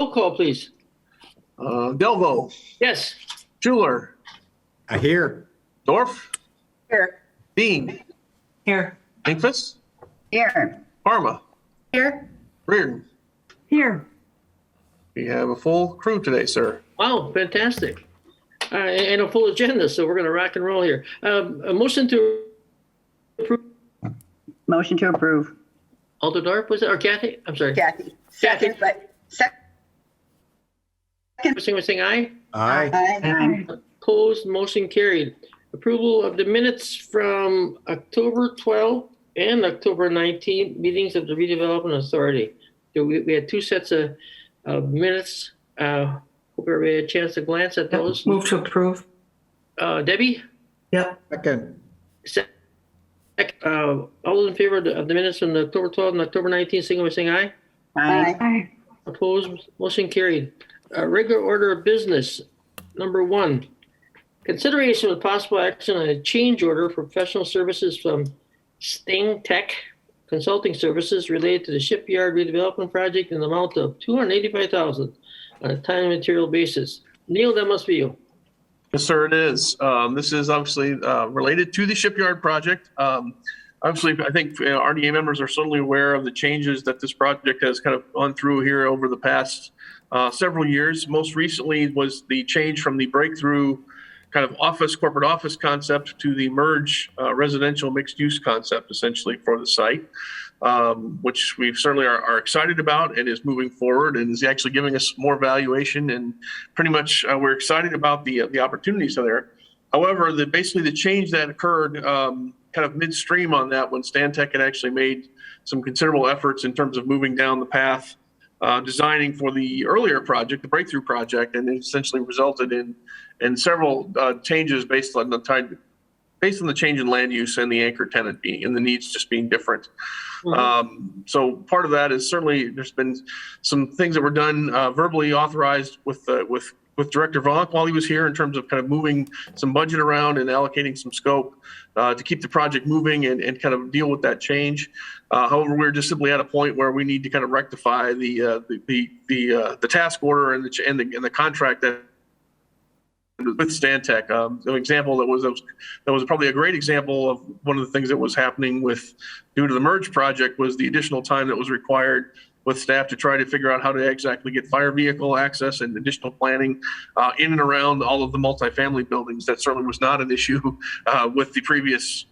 Roll call, please. Delvo, Yes. Schuler, I hear. Dorf, Here. Dean, Here. Inkfus, Here. Parma, Here. Reardon. Here. We have a full crew today, sir. Wow, fantastic. And a full agenda, so we're going to rock and roll here. A motion to approve. Motion to approve. Alder Dorf, was it? Or Kathy? I'm sorry. Kathy. Second, but second. Saying aye. Aye. Aye. Opposed, motion carried. Approval of the minutes from October 12th and October 19th meetings of the Redevelopment Authority. So we had two sets of minutes. Hope everybody had a chance to glance at those. Move to approve. Debbie? Yep. Second. All those in favor of the minutes from October 12th and October 19th, signal by saying aye. Aye. Opposed, motion carried. Regular order of business, number 1. Consideration with possible action on a change order for professional services from Sting Tech Consulting Services related to the shipyard redevelopment project in the amount of $285,000 on a time and material basis. Neil, that must be you. Yes, sir, it is. This is obviously related to the shipyard project. Obviously, I think RDA members are certainly aware of the changes that this project has kind of gone through here over the past several years. Most recently was the change from the breakthrough kind of corporate office concept to the merge residential mixed use concept essentially for the site, which we certainly are excited about and is moving forward and is actually giving us more valuation, and pretty much we're excited about the opportunities there. However, basically the change that occurred kind of midstream on that when Stantec had actually made some considerable efforts in terms of moving down the path designing for the earlier project, the breakthrough project, and it essentially resulted in several changes based on the change in land use and the anchor tenant being and the needs just being different. Mm-hmm. So part of that is certainly there's been some things that were done verbally authorized with Director Vonk while he was here in terms of kind of moving some budget around and allocating some scope to keep the project moving and kind of deal with that change. However, we're just simply at a point where we need to kind of rectify the task order and the contract that with Stantec. An example that was probably a great example of one of the things that was happening due to the merge project was the additional time that was required with staff to try to figure out how to exactly get fire vehicle access and additional planning in and around all of the multifamily buildings. That certainly was not an issue with the previous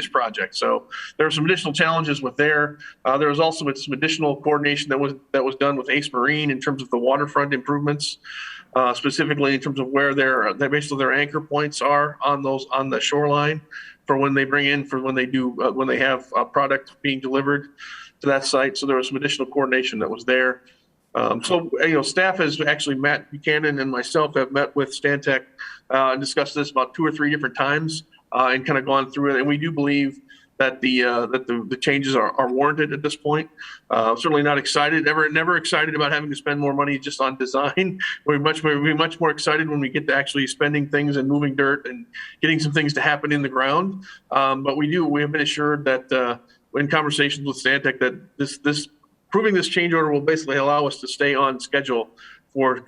project. So there were some additional challenges with there. There was also some additional coordination that was done with Ace Marine in terms of the waterfront improvements, specifically in terms of where basically their anchor points are on the shoreline for when they when they have a product being delivered to that site. So there was some additional coordination that was there. Staff has actually, Matt Buchanan and myself have met with Stantec and discussed this about 2 or 3 different times and kind of gone through it. And we do believe that the changes are warranted at this point. Certainly not excited, never excited about having to spend more money just on design. We'll be much more excited when we get to actually spending things and moving dirt and getting some things to happen in the ground. But we have been assured that in conversations with Stantec that proving this change order will basically allow us to stay on schedule for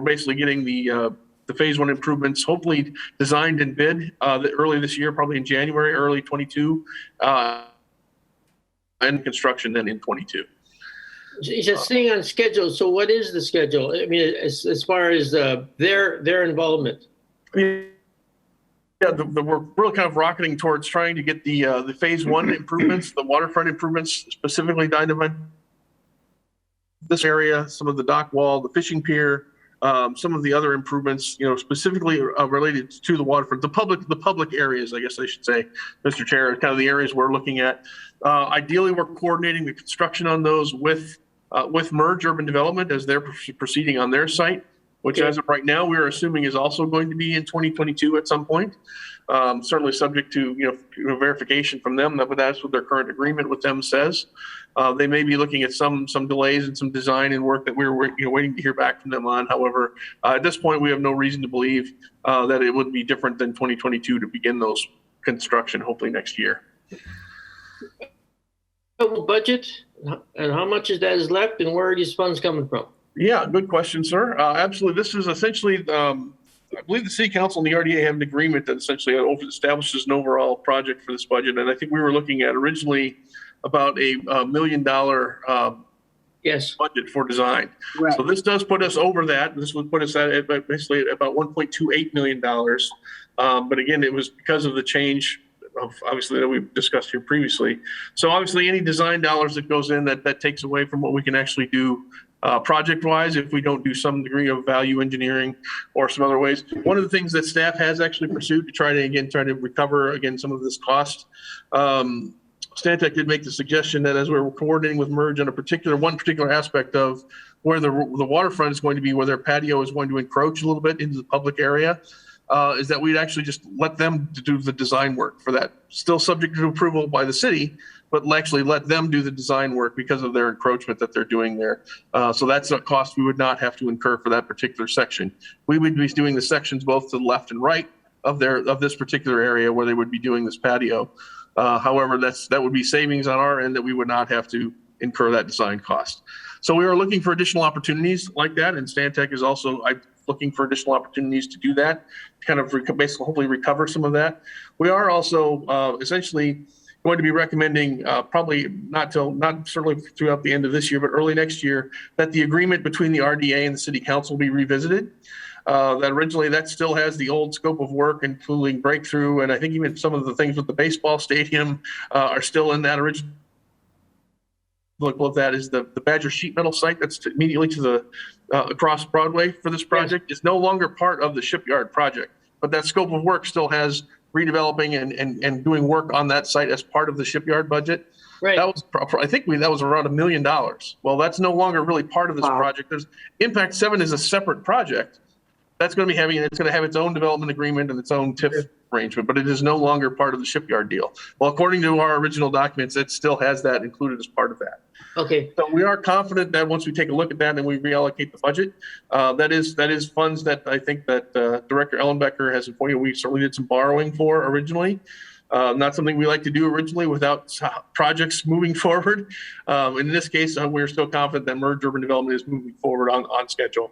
basically getting the phase 1 improvements hopefully designed and bid early this year, probably in January, early 22, and construction then in 22. You said staying on schedule. So what is the schedule? I mean, as far as their involvement. Yeah, we're really kind of rocketing towards trying to get the phase 1 improvements, the waterfront improvements, specifically dynamite this area, some of the dock wall, the fishing pier, some of the other improvements, specifically related to the waterfront, the public areas, I guess I should say, Mr. Chair, kind of the areas we're looking at. Ideally, we're coordinating the construction on those with Merge Urban Development as they're proceeding on their site, which as of right now, we're assuming is also going to be in 2022 at some point. Certainly subject to verification from them, but that's what their current agreement with them says. They may be looking at some delays and some design and work that we're waiting to hear back from them on. However, at this point, we have no reason to believe that it would be different than 2022 to begin those construction, hopefully next year. Budget and how much is left, and where are these funds coming from? Yeah, good question, sir. Absolutely. This is essentially, I believe the city council and the RDA have an agreement that essentially establishes an overall project for this budget. And I think we were looking at originally about a $1 million Yes. budget for design. Right. So this does put us over that. This would put us at basically at about $1.28 million. But again, it was because of the change of obviously that we've discussed here previously. So obviously any design dollars that goes in that takes away from what we can actually do project wise if we don't do some degree of value engineering or some other ways. One of the things that staff has actually pursued to try to recover some of this cost. Stantec did make the suggestion that as we're coordinating with Merge on one particular aspect of where the waterfront is going to be, where their patio is going to encroach a little bit into the public area, is that we'd actually just let them do the design work for that. Still subject to approval by the city, but actually let them do the design work because of their encroachment that they're doing there. So that's a cost we would not have to incur for that particular section. We would be doing the sections both to the left and right of this particular area where they would be doing this patio. However, that would be savings on our end that we would not have to incur that design cost. So we are looking for additional opportunities like that, and Stantec is also looking for additional opportunities to do that, to kind of basically hopefully recover some of that. We are also essentially going to be recommending probably not certainly throughout the end of this year, but early next year, that the agreement between the RDA and the city council be revisited. That originally that still has the old scope of work, including breakthrough, and I think even some of the things with the baseball stadium are still in that original. Look, what that is the Badger sheet metal site that's immediately to the across Broadway for this project is no longer part of the shipyard project, but that scope of work still has redeveloping and doing work on that site as part of the shipyard budget. Right. That was, I think that was around $1 million. Well, that's no longer really part of this project. There's Impact 7 is a separate project. It's going to have its own development agreement and its own TIF arrangement, but it is no longer part of the shipyard deal. Well, according to our original documents, it still has that included as part of that. Okay. So we are confident that once we take a look at that and we reallocate the budget, that is funds that I think that Director Ellenbecker has informed you. We certainly did some borrowing for originally. Not something we like to do originally without projects moving forward. In this case, we're still confident that Merge Urban Development is moving forward on schedule.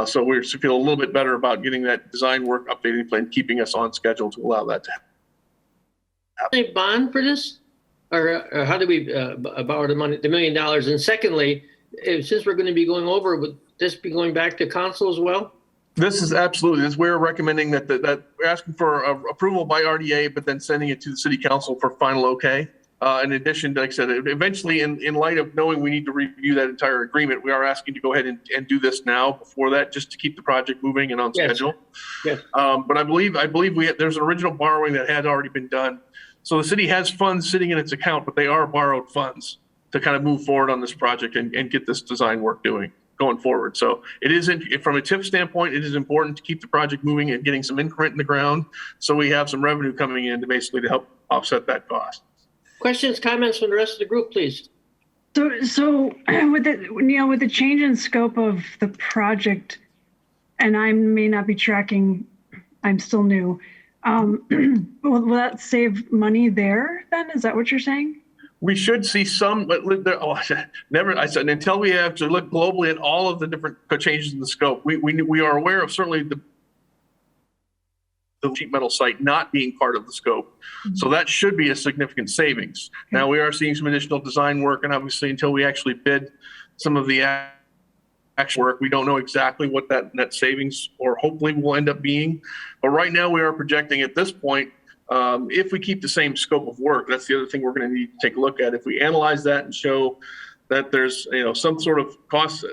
So we feel a little bit better about getting that design work updated plan, keeping us on schedule to allow that to happen. Any bond for this? Or how do we borrow the money, the $1 million? And secondly, since we're going to be going over, would this be going back to council as well? This is absolutely, this we're recommending that we're asking for approval by RDA, but then sending it to the city council for final okay. In addition, like I said, eventually in light of knowing we need to review that entire agreement, we are asking to go ahead and do this now before that, just to keep the project moving and on schedule. Yes. But I believe there's an original borrowing that had already been done. So the city has funds sitting in its account, but they are borrowed funds to kind of move forward on this project and get this design work going forward. So it isn't, from a TIF standpoint, it is important to keep the project moving and getting some increment in the ground, so we have some revenue coming in to help offset that cost. Questions, comments from the rest of the group, please. So with the change in scope of the project, and I may not be tracking, I'm still new. Will that save money there then? Is that what you're saying? We should see some, but I said until we have to look globally at all of the different changes in the scope. We are aware of certainly the sheet metal site not being part of the scope. So that should be a significant savings. Now we are seeing some additional design work, and obviously until we actually bid some of the actual work, we don't know exactly what that net savings or hopefully will end up being. But right now we are projecting at this point, if we keep the same scope of work, that's the other thing we're going to need to take a look at. If we analyze that and show that there's some sort of cost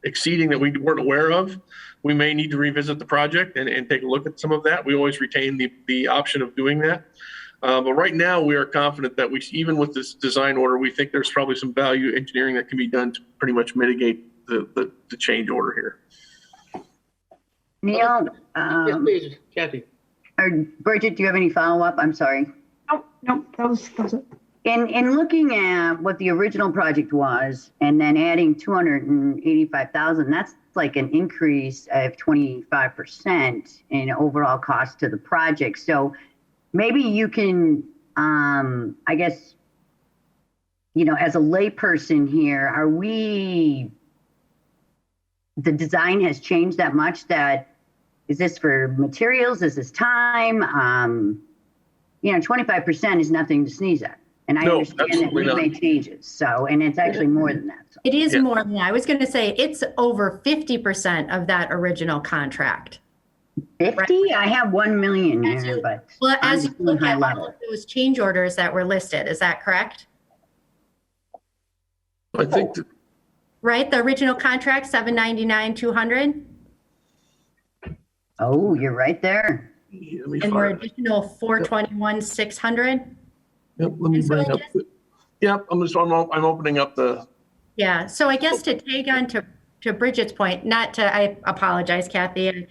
exceeding that we weren't aware of, we may need to revisit the project and take a look at some of that. We always retain the option of doing that. But right now we are confident that even with this design order, we think there's probably some value engineering that can be done to pretty much mitigate the change order here. Neil, Yes, please, Kathy. or Bridget, do you have any follow-up? I'm sorry. No, that was it. In looking at what the original project was and then adding 285,000, that's like an increase of 25% in overall cost to the project. So maybe you can, I guess, as a layperson here, are we the design has changed that much that, is this for materials? Is this time? 25% is nothing to sneeze at. And I No, understand that absolutely we've not. made changes. So, and it's actually more than that. So. It is Yeah. more than that. I was going to say it's over 50% of that original contract. 50? I have 1 million As here, you- but Well, I'm as you just doing look high at level. those change orders that were listed, is that correct? I think that, Right? The original contract, 799,200, Oh, you're right there. let me and we're find it. additional 421,600. Yep, let me And so bring up. just- Yep, I'm opening up the. Yeah, so I guess to take on to Bridget's point, I apologize, Kathy.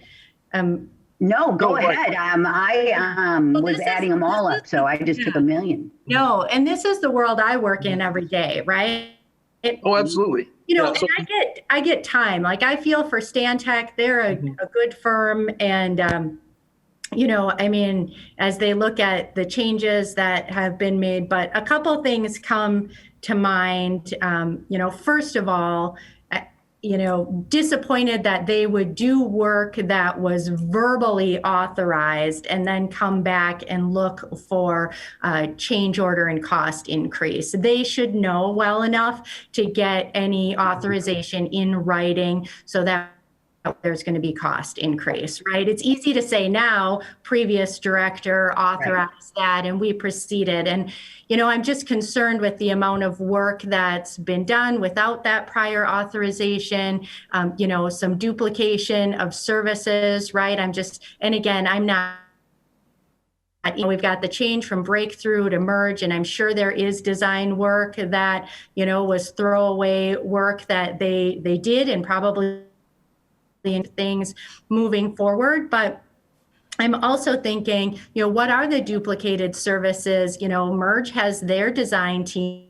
No, go Oh, right. ahead. I was adding them all up, so I just took 1 million. No, and this is the world I work in every day, right? Oh, absolutely. You know, Yeah, so- and I get time. Like I feel for Stantec, they're a good firm, and I mean, as they look at the changes that have been made, but a couple things come to mind. First of all, disappointed that they would do work that was verbally authorized and then come back and look for a change order and cost increase. They should know well enough to get any authorization in writing so that there's going to be cost increase, right? It's easy to say now, previous director authorized that and we proceeded. And, I'm just concerned with the amount of work that's been done without that prior authorization, some duplication of services, right? And again, I'm not, we've got the change from breakthrough to merge, and I'm sure there is design work that, was throwaway work that they did and probably things moving forward. But I'm also thinking, what are the duplicated services? Merge has their design team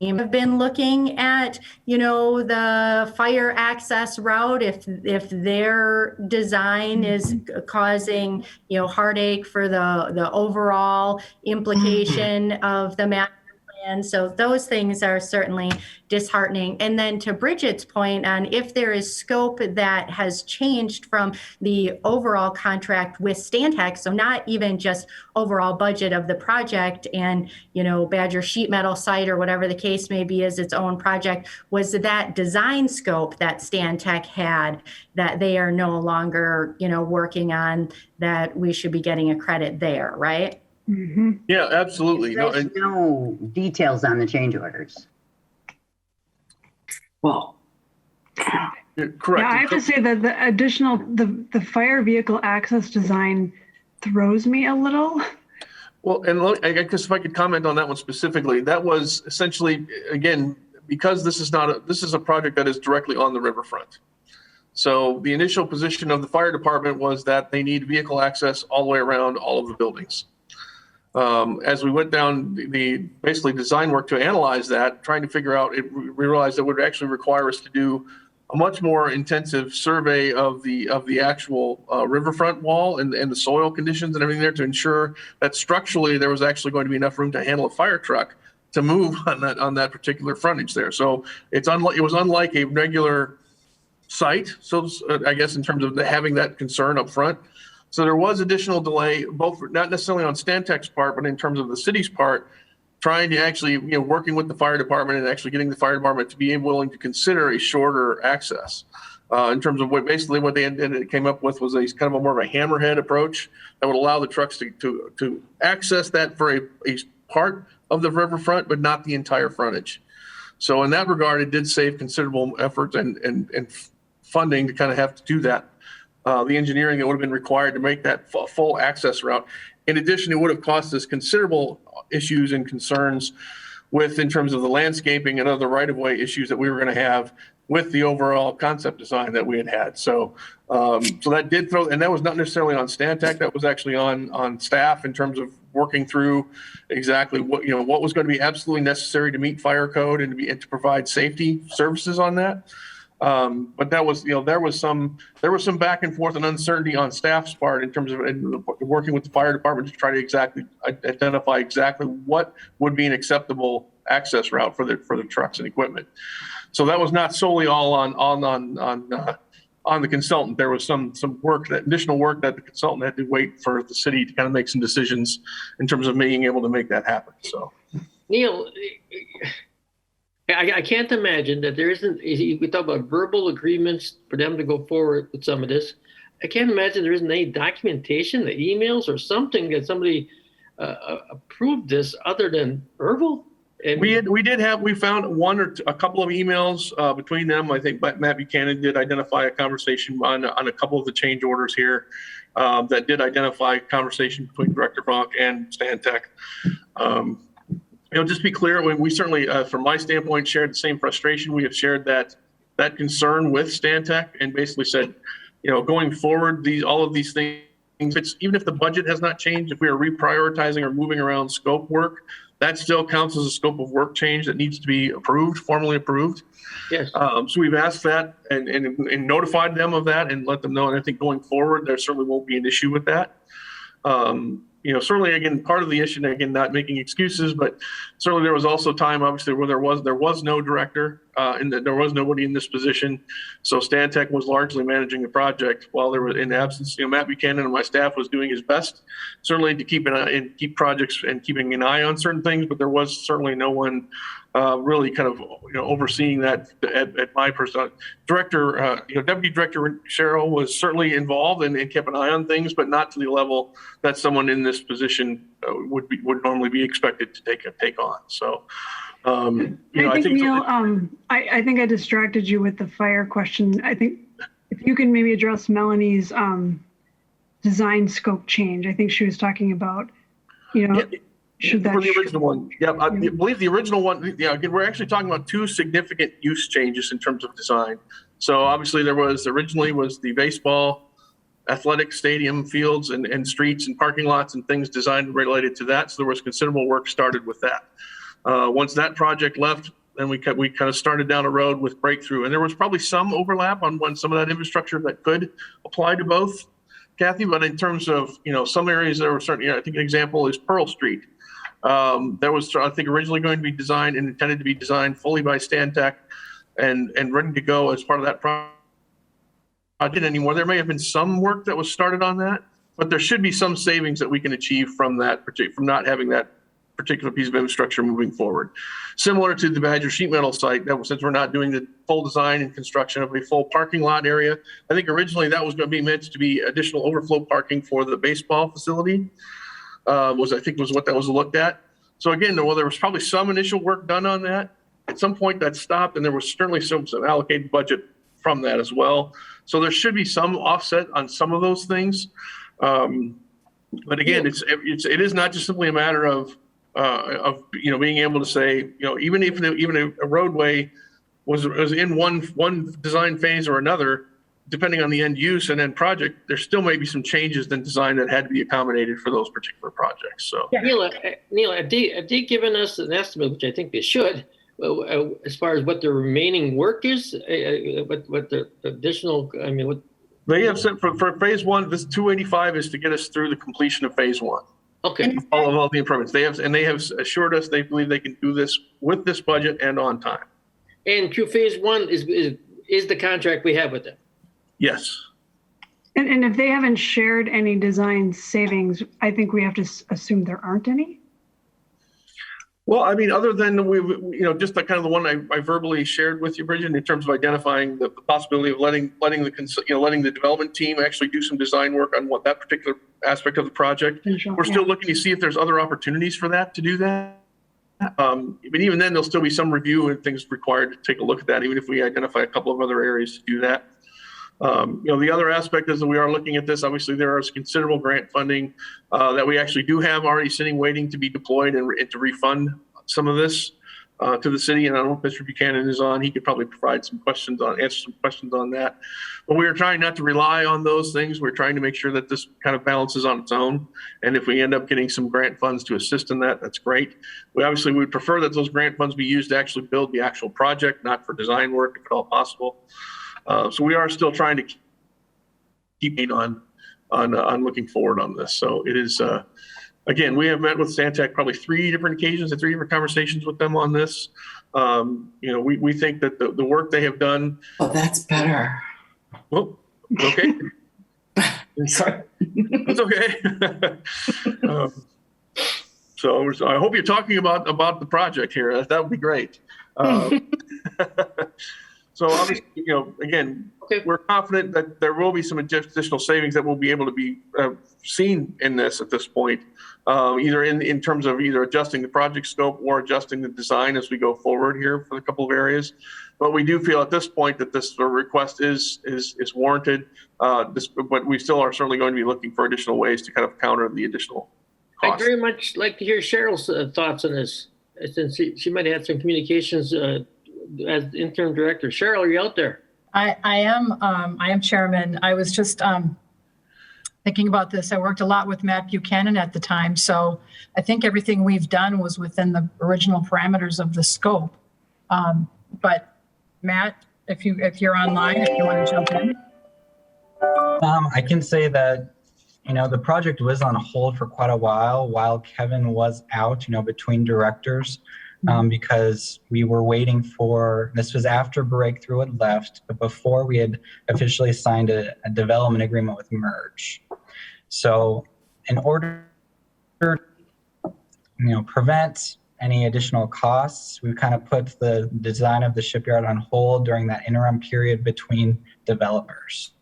have been looking at, the fire access route, if their design is causing, heartache for the overall implication of the master plan. So those things are certainly disheartening. And then to Bridget's point on if there is scope that has changed from the overall contract with Stantec, so not even just overall budget of the project and, Badger sheet metal site or whatever the case may be is its own project, was that design scope that Stantec had that they are no longer, working on, that we should be getting a credit there, right? Mm-hmm. Yeah, absolutely. No, There's no details on the change orders. Well, correct. Yeah, I have to say that the additional, the fire vehicle access design throws me a little. Well, and I guess if I could comment on that one specifically, that was essentially, again, because this is a project that is directly on the riverfront. So the initial position of the fire department was that they need vehicle access all the way around all of the buildings. As we went down the basically design work to analyze that, trying to figure out, we realized it would actually require us to do a much more intensive survey of the actual riverfront wall and the soil conditions and everything there to ensure that structurally there was actually going to be enough room to handle a fire truck to move on that particular frontage there. So it was unlike a regular site, so I guess in terms of having that concern up front. So there was additional delay, both not necessarily on Stantec's part, but in terms of the city's part, trying to actually, working with the fire department and actually getting the fire department to be willing to consider a shorter access. In terms of what they came up with was a kind of a more of a hammerhead approach that would allow the trucks to access that for a part of the riverfront, but not the entire frontage. So in that regard, it did save considerable effort and funding to kind of have to do that. The engineering that would have been required to make that full access route. In addition, it would have cost us considerable issues and concerns in terms of the landscaping and other right-of-way issues that we were going to have with the overall concept design that we had. So that did throw, and that was not necessarily on Stantec, that was actually on staff in terms of working through exactly what was going to be absolutely necessary to meet fire code and to provide safety services on that. But that was, there was some back and forth and uncertainty on staff's part in terms of working with the fire department to try to identify exactly what would be an acceptable access route for the trucks and equipment. So that was not solely all on the consultant. There was some work, that additional work that the consultant had to wait for the city to kind of make some decisions in terms of being able to make that happen. So, Neil, I can't imagine that there isn't, we talk about verbal agreements for them to go forward with some of this. I can't imagine there isn't any documentation, the emails or something that somebody approved this other than verbal. And we found one or a couple of emails between them. I think Matt Buchanan did identify a conversation on a couple of the change orders here that did identify conversation between Director Vonk and Stantec. Just to be clear, we certainly, from my standpoint, shared the same frustration. We have shared that concern with Stantec and basically said, going forward, all of these things, even if the budget has not changed, if we are reprioritizing or moving around scope work, that still counts as a scope of work change that needs to be approved, formally approved. yes, So we've asked that and notified them of that and let them know. And I think going forward, there certainly won't be an issue with that. Certainly, again, part of the issue, again, not making excuses, but certainly there was also time, obviously, where there was no director and that there was nobody in this position. So Stantec was largely managing the project while there was, in absence, Matt Buchanan and my staff was doing his best, certainly to keep an eye and keep projects and keeping an eye on certain things, but there was certainly no one really kind of overseeing that at my person. Director, Deputy Director Cheryl was certainly involved and kept an eye on things, but not to the level that someone in this position would normally be expected to take on. So, I think Neil, I think I distracted you with the fire question. I think if you can maybe address Melanie's design scope change. I think she was talking about, should that for the original one? Yeah, I believe the original one. Yeah, again, we're actually talking about two significant use changes in terms of design. So obviously, originally was the baseball athletic stadium fields and streets and parking lots and things designed related to that. So there was considerable work started with that. Once that project left, then we kind of started down a road with Breakthrough, and there was probably some overlap on some of that infrastructure that could apply to both, Kathy. But in terms of some areas, there were certainly. I think an example is Pearl Street. That was, I think, originally going to be designed and intended to be designed fully by Stantec and ready to go as part of that project. Anymore. There may have been some work that was started on that, but there should be some savings that we can achieve from not having that particular piece of infrastructure moving forward. Similar to the Badger sheet metal site, since we're not doing the full design and construction of a full parking lot area, I think originally that was going to be meant to be additional overflow parking for the baseball facility. Was what that was looked at. So again, there was probably some initial work done on that. At some point that stopped, and there was certainly some allocated budget from that as well. So there should be some offset on some of those things. But again, it is not just simply a matter of being able to say, even if a roadway was in one design phase or another, depending on the end use and end project, there still may be some changes in design that had to be accommodated for those particular projects. So, Neil, have they given us an estimate, which I think they should, as far as what the remaining work is, what the additional, what they have said for phase one, this 285 is to get us through the completion of phase one. Okay. All the improvements they have assured us they believe they can do this with this budget and on time. And through phase one is the contract we have with them. Yes. And if they haven't shared any design savings, I think we have to assume there aren't any. Well, other than just the kind of the one I verbally shared with you, Bridget, in terms of identifying the possibility of letting the development team actually do some design work on what that particular aspect of the project. We're still looking to see if there's other opportunities for that to do that. But even then, there'll still be some review and things required to take a look at that, even if we identify a couple of other areas to do that. The other aspect is that we are looking at this. Obviously, there is considerable grant funding that we actually do have already sitting, waiting to be deployed and to refund some of this to the city. And I don't know if Mr. Buchanan is on. He could probably answer some questions on that. But we are trying not to rely on those things. We're trying to make sure that this kind of balances on its own. And if we end up getting some grant funds to assist in that, that's great. We would prefer that those grant funds be used to actually build the actual project, not for design work, if at all possible. So we are still trying to keep on looking forward on this. So it is, Again, we have met with Stantec probably 3 different occasions and 3 different conversations with them on this. We think that the work they have done. Oh, that's better. Well, okay. Sorry. It's okay. So I hope you're talking about the project here. That would be great. So obviously, again, we're confident that there will be some additional savings that will be able to be seen in this at this point, either in terms of either adjusting the project scope or adjusting the design as we go forward here for a couple of areas. But we do feel at this point that this request is warranted, but we still are certainly going to be looking for additional ways to kind of counter the additional costs. I'd very much like to hear Cheryl's thoughts on this, since she might have had some communications as interim director. Cheryl, are you out there? I am chairman. I was just thinking about this. I worked a lot with Matt Buchanan at the time, so I think everything we've done was within the original parameters of the scope. But Matt, if you're online, if you want to jump in. I can say that the project was on hold for quite a while Kevin was out, between directors. Because we were waiting this was after Breakthrough had left, but before we had officially signed a development agreement with Merge. So in order to, prevent any additional costs, we kind of put the design of the shipyard on hold during that interim period between developers.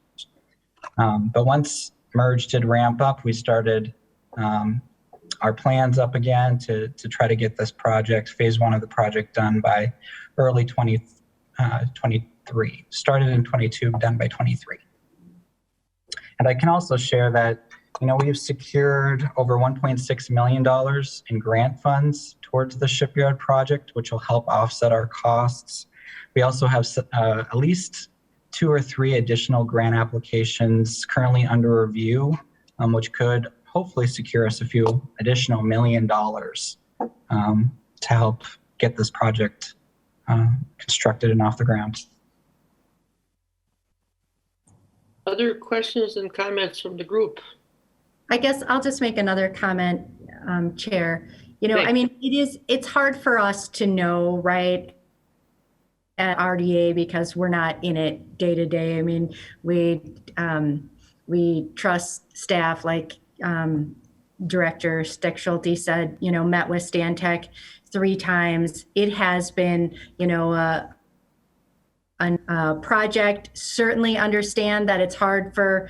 But once Merge did ramp up, we started our plans up again to try to get this project, phase 1 of the project, done by early 2023. Started in 22, done by 23. And I can also share that, we've secured over $1.6 million in grant funds towards the shipyard project, which will help offset our costs. We also have at least 2 or 3 additional grant applications currently under review, which could hopefully secure us a few additional $1 million to help get this project constructed and off the ground. Other questions and comments from the group? I guess I'll just make another comment, Chair. It's hard for us to know, right, at RDA, because we're not in it day to day. I mean, we trust staff, like Director Steck-Schulte said, met with Stantec 3 times. It has been, a project. Certainly understand that it's hard for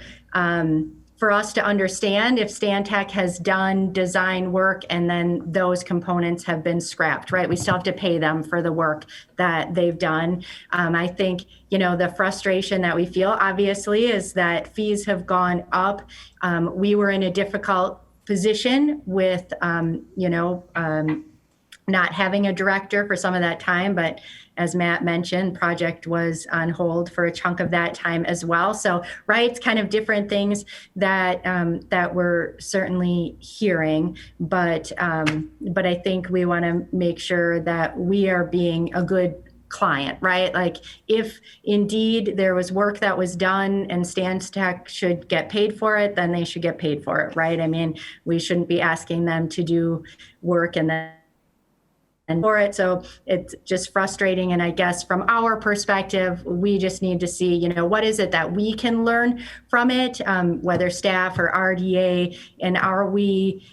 us to understand if Stantec has done design work and then those components have been scrapped, right? We still have to pay them for the work that they've done. I think, the frustration that we feel, obviously, is that fees have gone up. We were in a difficult position with, not having a director for some of that time, but as Matt mentioned, project was on hold for a chunk of that time as well. So, right, it's kind of different things that that we're certainly hearing, but I think we want to make sure that we are being a good client, right? Like, if indeed there was work that was done and Stantec should get paid for it, then they should get paid for it, right? I mean, we shouldn't be asking them to do work and then for it. So it's just frustrating. And I guess from our perspective, we just need to see, what is it that we can learn from it, whether staff or RDA, and are we,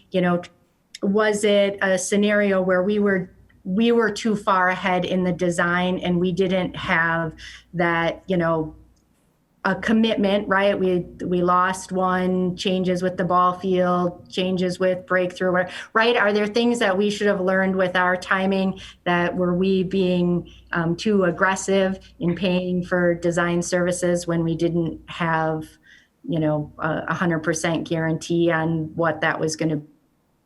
was it a scenario where we were too far ahead in the design and we didn't have that, a commitment, right? We lost one, changes with the ball field, changes with Breakthrough, right? Are there things that we should have learned with our timing, that were we being too aggressive in paying for design services when we didn't have, 100% guarantee on what that was going to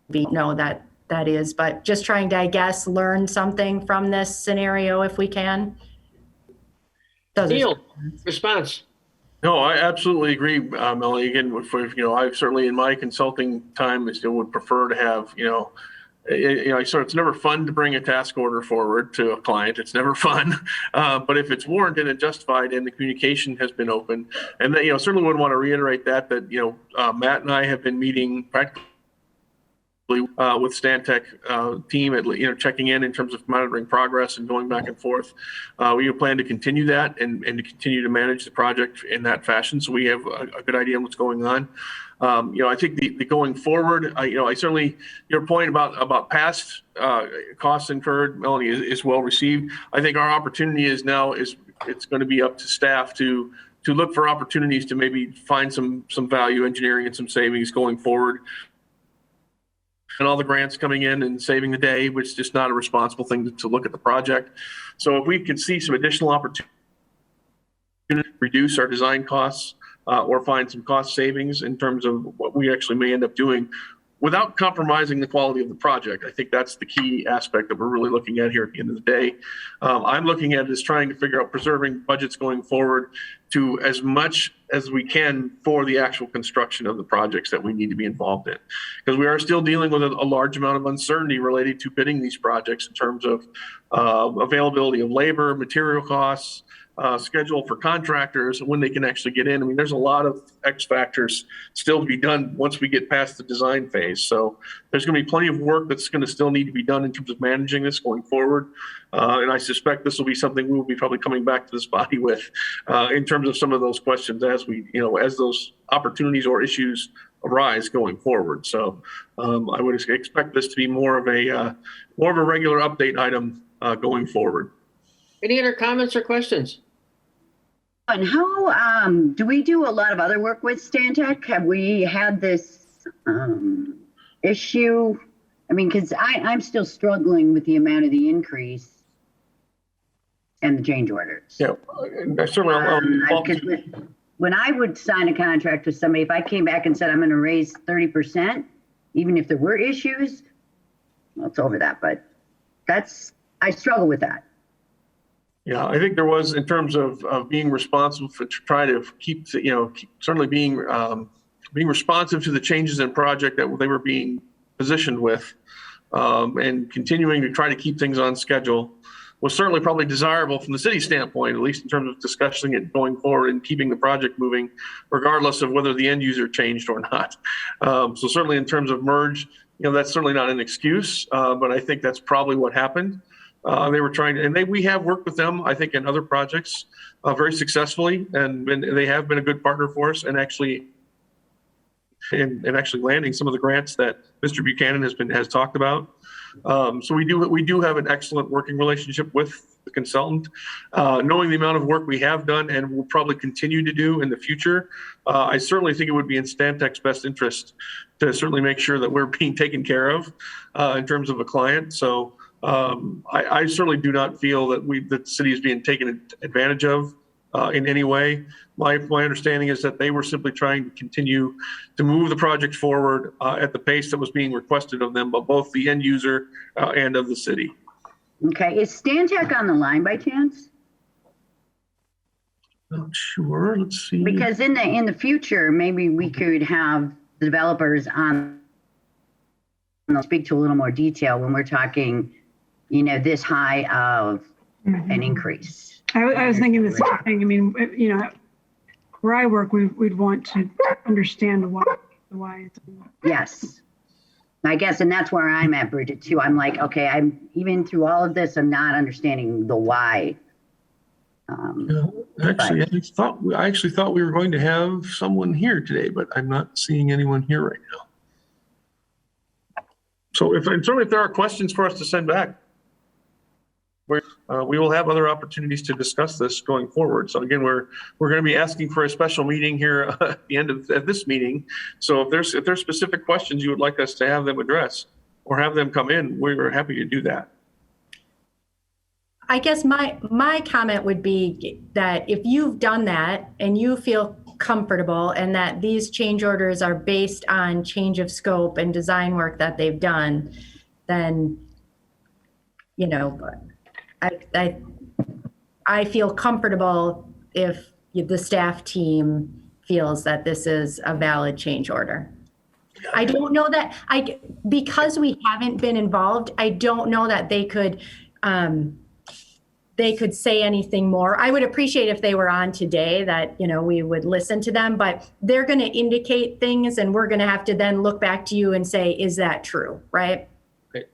be? No, that is, but just trying to, I guess, learn something from this scenario if we can. Neil, response. No, I absolutely agree, Melanie. Again, I've certainly in my consulting time, I still would prefer to have, it's never fun to bring a task order forward to a client. It's never fun. But if it's warranted and justified and the communication has been open, and that, certainly would want to reiterate that Matt and I have been meeting practically with Stantec team at checking in terms of monitoring progress and going back and forth. We plan to continue that and to continue to manage the project in that fashion, so we have a good idea of what's going on. I think the going forward, I certainly, your point about past costs incurred, Melanie, is well received. I think our opportunity is it's going to be up to staff to look for opportunities to maybe find some value engineering and some savings going forward. And all the grants coming in and saving the day, which is just not a responsible thing to look at the project. So if we can see some additional opportunity to reduce our design costs or find some cost savings in terms of what we actually may end up doing without compromising the quality of the project, I think that's the key aspect that we're really looking at here at the end of the day. I'm looking at it as trying to figure out preserving budgets going forward to as much as we can for the actual construction of the projects that we need to be involved in. Because we are still dealing with a large amount of uncertainty related to bidding these projects in terms of availability of labor, material costs, schedule for contractors, when they can actually get in. I mean, there's a lot of X factors still to be done once we get past the design phase. So there's going to be plenty of work that's going to still need to be done in terms of managing this going forward. And I suspect this will be something we will be probably coming back to this body with in terms of some of those questions as as those opportunities or issues arise going forward. So I would expect this to be more of a regular update item going forward. Any other comments or questions? And how do we do a lot of other work with Stantec? Have we had this issue? I mean, because I'm still struggling with the amount of the increase and the change orders. Yeah, certainly. When I would sign a contract with somebody, if I came back and said I'm going to raise 30%, even if there were issues, well, it's over that. But I struggle with that. Yeah, I think there was, in terms of being responsible for trying to keep, certainly being responsive to the changes in project that they were being positioned with, and continuing to try to keep things on schedule was certainly probably desirable from the city standpoint, at least in terms of discussing it going forward and keeping the project moving, regardless of whether the end user changed or not. So certainly in terms of merge, that's certainly not an excuse, but I think that's probably what happened. They were trying to, we have worked with them, I think, in other projects very successfully, and they have been a good partner for us, and actually landing some of the grants that Mr. Buchanan has talked about. So we do have an excellent working relationship with the consultant. Knowing the amount of work we have done and will probably continue to do in the future, I certainly think it would be in Stantec's best interest to certainly make sure that we're being taken care of in terms of a client. So. I certainly do not feel that the city is being taken advantage of in any way. My understanding is that they were simply trying to continue to move the project forward at the pace that was being requested of them by both the end user and of the city. Okay, is Stantec on the line by chance? Not sure. Let's see. Because in the future, maybe we could have the developers on. I'll speak to a little more detail when we're talking. This high of an increase. I was thinking the same thing. I mean, where I work, we'd want to understand why. Yes. I guess, and that's where I'm at, Bridget, too. I'm like, okay, I'm even through all of this, I'm not understanding the why. I actually thought we were going to have someone here today, but I'm not seeing anyone here right now. So certainly if there are questions for us to send back, we will have other opportunities to discuss this going forward. So again, we're going to be asking for a special meeting here at the end of this meeting. So if there's specific questions you would like us to have them address or have them come in, we're happy to do that. I guess my comment would be that if you've done that and you feel comfortable and that these change orders are based on change of scope and design work that they've done, then I feel comfortable if the staff team feels that this is a valid change order. I don't know that because we haven't been involved, I don't know that they could they could say anything more. I would appreciate if they were on today, that, you know, we would listen to them, but they're going to indicate things and we're going to have to then look back to you and say, is that true? Right? Right.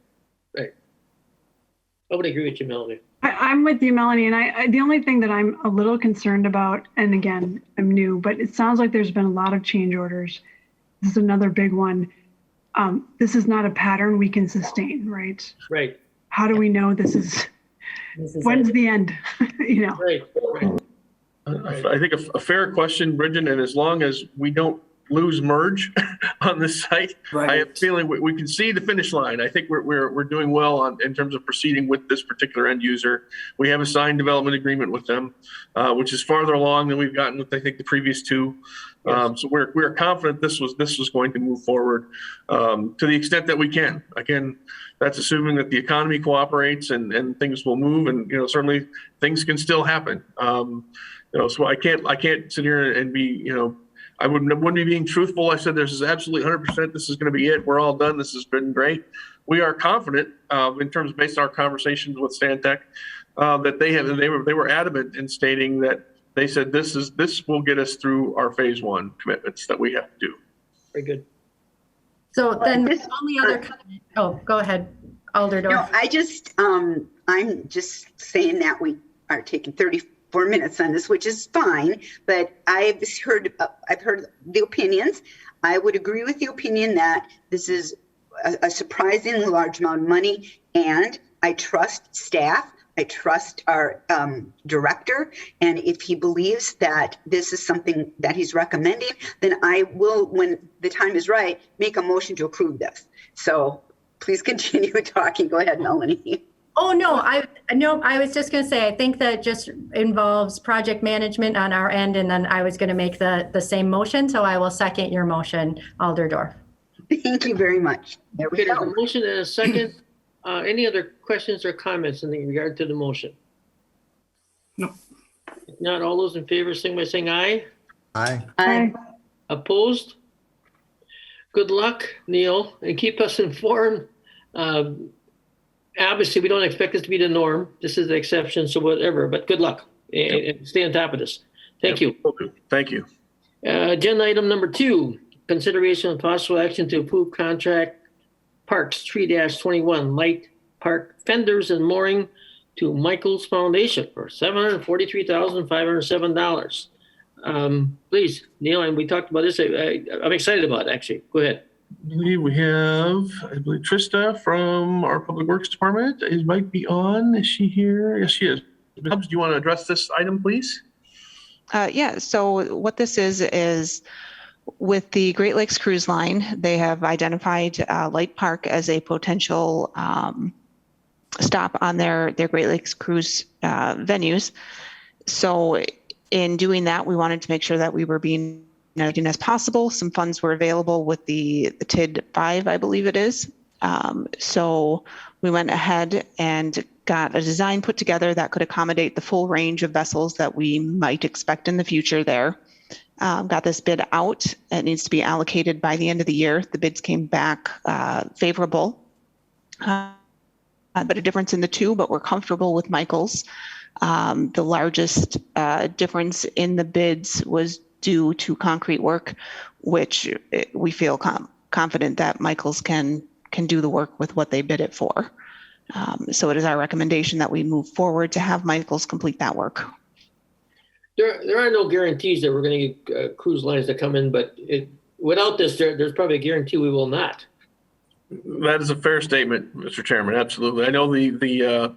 I would agree with you, Melanie. I'm with you, Melanie. And I the only thing that I'm a little concerned about, and again, I'm new, but it sounds like there's been a lot of change orders. This is another big one. This is not a pattern we can sustain, right? Right. How do we know this is when's the end? You know? Right. I think a fair question, Bridget, and as long as we don't lose merge on this site, Right. I have a feeling we can see the finish line. I think we're doing well in terms of proceeding with this particular end user. We have a signed development agreement with them, which is farther along than we've gotten with, I think, the previous two. So we're confident this was going to move forward to the extent that we can. Again, that's assuming that the economy cooperates and things will move, and you know, certainly things can still happen. You know, so I can't sit here and be, you know, I wouldn't be being truthful. I said this is absolutely 100%. This is going to be it. We're all done. This has been great. We are confident in terms based on our conversations with Stantec that they were adamant in stating that they said this will get us through our phase one commitments that we have to do. Very good. So then the only other comment, oh, go ahead, Alderdorf. No, I'm just saying that we are taking 34 minutes on this, which is fine, but I've heard the opinions. I would agree with the opinion that this is a surprisingly large amount of money, and I trust staff. I trust our director, and if he believes that this is something that he's recommending, then I will, when the time is right, make a motion to approve this. So please continue talking. Go ahead, Melanie. Oh, no, I was just going to say, I think that just involves project management on our end, and then I was going to make the same motion, so I will second your motion, Alderdorf. Thank you very much. There we Okay, there's go. a motion and a second. Any other questions or comments in regard to the motion? No. If not, all those in favor, sing by saying aye. Aye. Opposed? Good luck, Neil, and keep us informed. Obviously, we don't expect this to be the norm. This is the exception, so whatever, but good luck and stay on top of this. Thank you. Thank you. Agenda item number 2, consideration of possible action to approve contract Parks 3-21 light park fenders and mooring to Michael's Foundation for $743,507. Please, Neil, and we talked about this. I'm excited about it, actually. Go ahead. I believe we have, Trista from our Public Works Department. Might be on. Is she here? Yes, she is. Tubbs, do you want to address this item, please? Yeah, so what this is with the Great Lakes Cruise Line, they have identified Light Park as a potential stop on their Great Lakes cruise venues. So in doing that, we wanted to make sure that we were being as soon as possible. Some funds were available with the TID 5, I believe it is. So we went ahead and got a design put together that could accommodate the full range of vessels that we might expect in the future there. Got this bid out. It needs to be allocated by the end of the year. The bids came back favorable, but a difference in the two, but we're comfortable with Michael's. The largest difference in the bids was due to concrete work, which we feel confident that Michael's can do the work with what they bid it for. So it is our recommendation that we move forward to have Michael's complete that work. There are no guarantees that we're going to get cruise lines that come in, but without this, there's probably a guarantee we will not. That is a fair statement, Mr. Chairman. Absolutely. I know the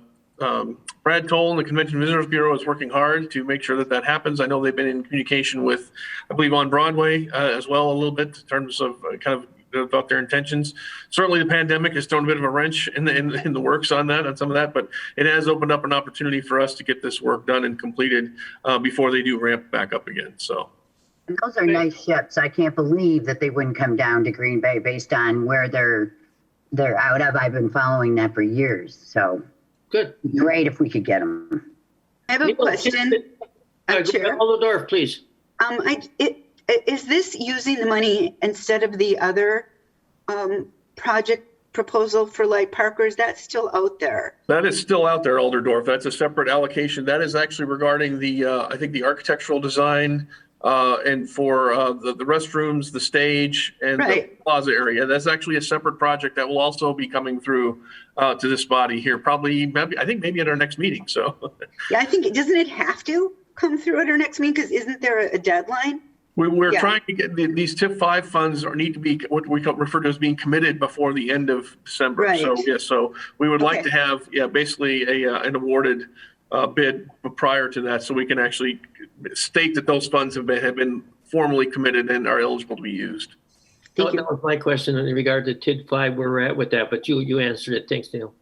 Brad Toll and the Convention Visitors Bureau is working hard to make sure that happens. I know they've been in communication with, I believe, on Broadway as well a little bit in terms of kind of about their intentions. Certainly the pandemic has thrown a bit of a wrench in the works on some of that, but it has opened up an opportunity for us to get this work done and completed before they do ramp back up again. So. And those are nice ships. I can't believe that they wouldn't come down to Green Bay based on where they're out of. I've been following that for years. So Good. Great if we could get them. I have a question. Chair. Alderdorf, please. Is this using the money instead of the other project proposal for Light Park, or is that still out there? That is still out there, Alderdorf. That's a separate allocation. That is actually regarding the, I think the architectural design and for the restrooms, the stage, and Right. the plaza area. That's actually a separate project that will also be coming through to this body here, probably, maybe, I think maybe at our next meeting, so. Yeah, I think, doesn't it have to come through at our next meeting? Because isn't there a deadline? We're Yeah. trying to get these TIF 5 funds need to be what we refer to as being committed before the end of December. Right. So, yeah, so we would like Okay. to have, basically an awarded bid prior to that, so we can actually state that those funds have been formally committed and are eligible to be used. Thank you. That was my question in regard to TID 5, where we're at with that, but you answered it. Thanks, Neil.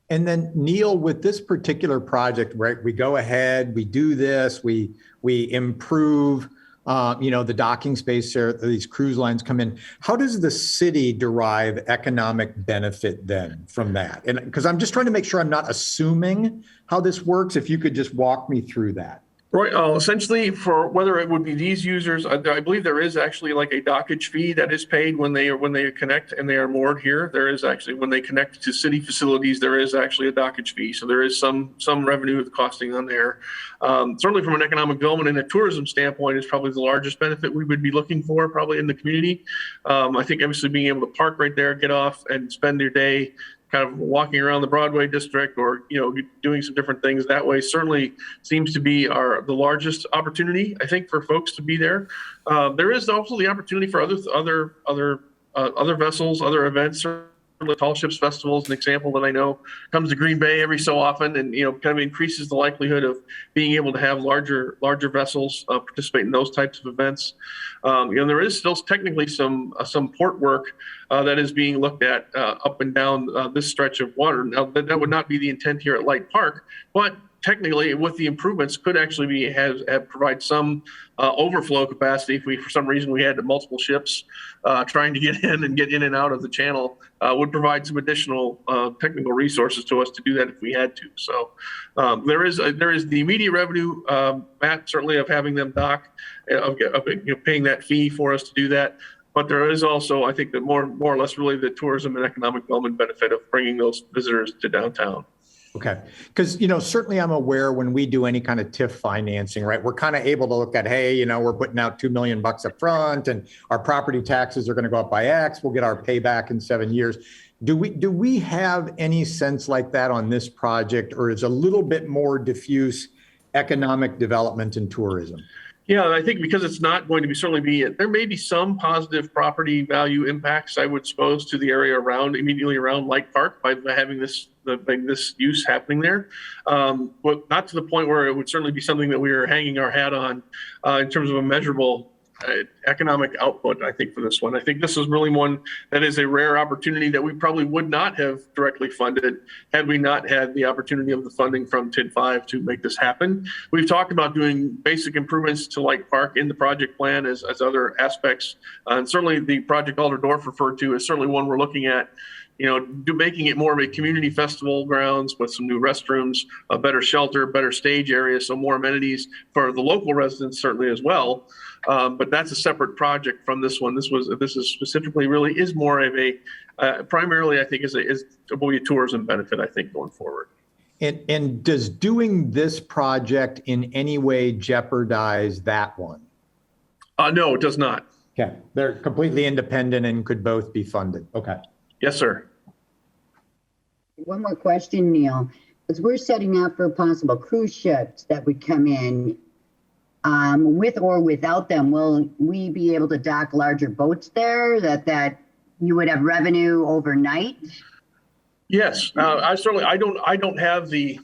And then Neil, with this particular project, right, we go ahead, we do this, we improve, the docking space there, these cruise lines come in. How does the city derive economic benefit then from that? And because I'm just trying to make sure I'm not assuming how this works, if you could just walk me through that. Right. Essentially, for whether it would be these users, I believe there is actually like a dockage fee that is paid when they connect and they are moored here. There is actually, when they connect to city facilities, there is actually a dockage fee. So there is some revenue costing on there. Certainly, from an economic development and a tourism standpoint, is probably the largest benefit we would be looking for, probably in the community. I think obviously being able to park right there, get off, and spend your day kind of walking around the Broadway district, or doing some different things that way, certainly seems to be the largest opportunity, I think, for folks to be there. There is also the opportunity for other vessels, other events. The Tall Ships Festival is an example that I know comes to Green Bay every so often, and kind of increases the likelihood of being able to have larger vessels participate in those types of events. There is still technically some port work that is being looked at up and down this stretch of water. Now that would not be the intent here at Light Park, but technically with the improvements could actually provide some overflow capacity if for some reason we had multiple ships trying to get in and out of the channel, would provide some additional technical resources to us to do that if we had to. So there is the immediate revenue, Matt, certainly of having them dock, of paying that fee for us to do that. But there is also, I think, the more or less really the tourism and economic development benefit of bringing those visitors to downtown. Okay. Because, certainly I'm aware when we do any kind of TIF financing, right, we're kind of able to look at, hey, we're putting out $2 million up front and our property taxes are going to go up by X. We'll get our payback in 7 years. Do we have any sense like that on this project, or is a little bit more diffuse economic development and tourism? Yeah, I think because it's not going to there may be some positive property value impacts, I would suppose, to the area immediately around Light Park by having this use happening there. But not to the point where it would certainly be something that we are hanging our hat on in terms of a measurable economic output, I think, for this one. I think this is really one that is a rare opportunity that we probably would not have directly funded had we not had the opportunity of the funding from TID 5 to make this happen. We've talked about doing basic improvements to Light Park in the project plan as other aspects. And certainly the project Alderdorf referred to is certainly one we're looking at, making it more of a community festival grounds with some new restrooms, a better shelter, better stage area, so more amenities for the local residents certainly as well. But that's a separate project from this one. This is specifically really is more of a primarily, I think, will be a tourism benefit, I think, going forward. And does doing this project in any way jeopardize that one? No, it does not. Okay, they're completely independent and could both be funded. Okay. Yes, sir. One more question, Neil. As we're setting up for possible cruise ships that would come in, with or without them, will we be able to dock larger boats there that you would have revenue overnight? Yes, I don't have the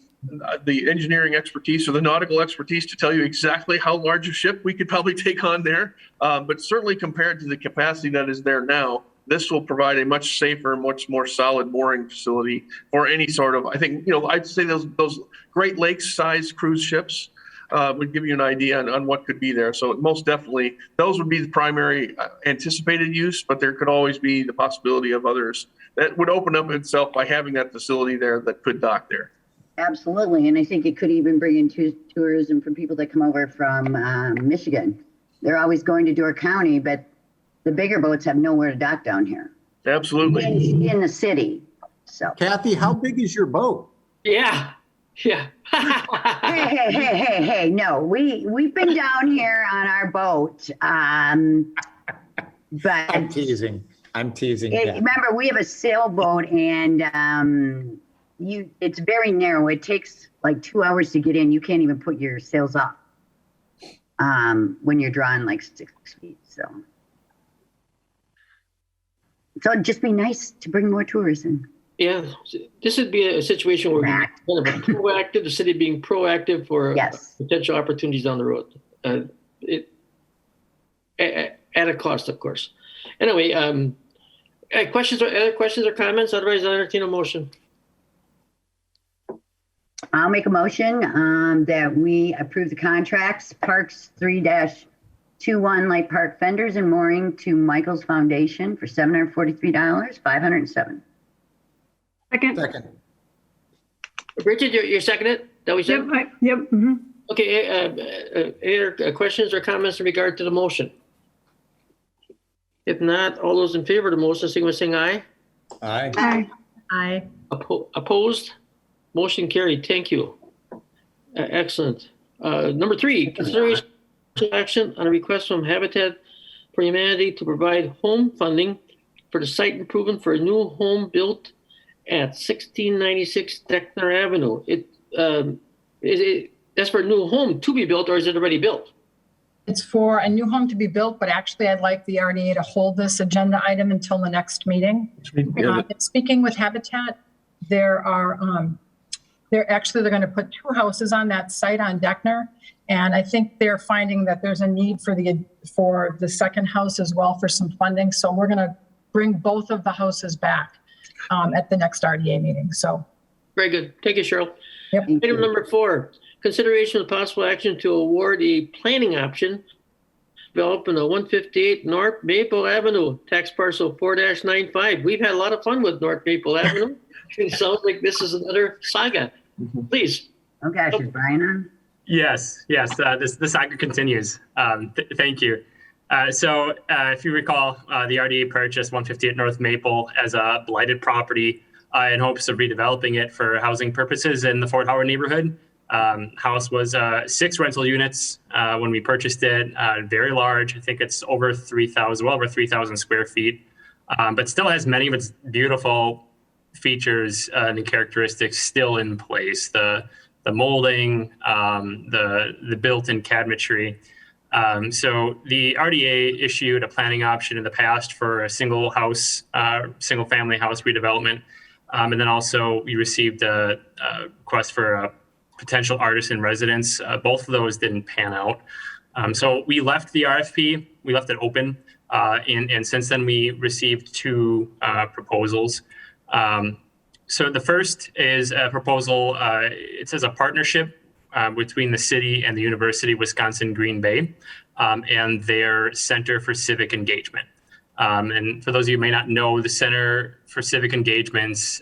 engineering expertise or the nautical expertise to tell you exactly how large a ship we could probably take on there. But certainly compared to the capacity that is there now, this will provide a much safer, much more solid mooring facility for any sort of, I think, I'd say those Great Lakes sized cruise ships would give you an idea on what could be there. So most definitely, those would be the primary anticipated use, but there could always be the possibility of others that would open up itself by having that facility there that could dock there. Absolutely. And I think it could even bring in tourism from people that come over from Michigan. They're always going to Door County, but the bigger boats have nowhere to dock down here. Absolutely. in the city. So, Kathy, how big is your boat? Yeah, yeah. hey, no, we've been down here on our boat. I'm But teasing. Kathy. remember, we have a sailboat, and it's very narrow. It takes like 2 hours to get in. You can't even put your sails up when you're drawing like 6 feet. So it'd just be nice to bring more tourists in. Yeah, this would be a situation where we're kind of proactive, the city being proactive for Yes. potential opportunities down the road. At a cost, of course. Anyway, other questions or comments? Otherwise, I'll entertain a motion. I'll make a motion that we approve the contracts, Parks 3-21 Light Park fenders and mooring to Michael's Foundation for $743, $507. Second. Bridget, you're seconding it? That we said? Yep. Mm-hmm. Okay, any other questions or comments in regard to the motion? If not, all those in favor of the motion, signify by saying aye. Aye. Aye. Opposed? Motion carried. Thank you. Excellent. Number 3, consideration action on a request from Habitat for Humanity to provide home funding for the site improvement for a new home built at 1696 Deckner Avenue. That's for a new home to be built, or is it already built? It's for a new home to be built, but actually I'd like the RDA to hold this agenda item until the next meeting. Speaking with Habitat, they're going to put 2 houses on that site on Deckner. And I think they're finding that there's a need for the second house as well for some funding. So we're going to bring both of the houses back at the next RDA meeting. So Very good. Thank you, Cheryl. Yep. Item number 4, consideration of possible action to award a planning option develop in the 158 North Maple Avenue, tax parcel 4-95. We've had a lot of fun with North Maple Avenue. It sounds like this is another saga. Please. Oh gosh, is Brian on? Yes. The saga continues. Thank you. So if you recall, the RDA purchased 158 North Maple as a blighted property in hopes of redeveloping it for housing purposes in the Fort Howard neighborhood. House was 6 rental units when we purchased it, very large. I think it's over 3,000 square feet, but still has many of its beautiful features and characteristics still in place. The molding, the built-in cabinetry. So the RDA issued a planning option in the past for a single family house redevelopment. And then also we received a request for a potential artist in residence. Both of those didn't pan out. So we left the RFP, we left it open. And since then we received 2 proposals. So the first is a proposal, it says a partnership between the city and the University of Wisconsin-Green Bay and their Center for Civic Engagement. And for those of you who may not know, the Center for Civic Engagements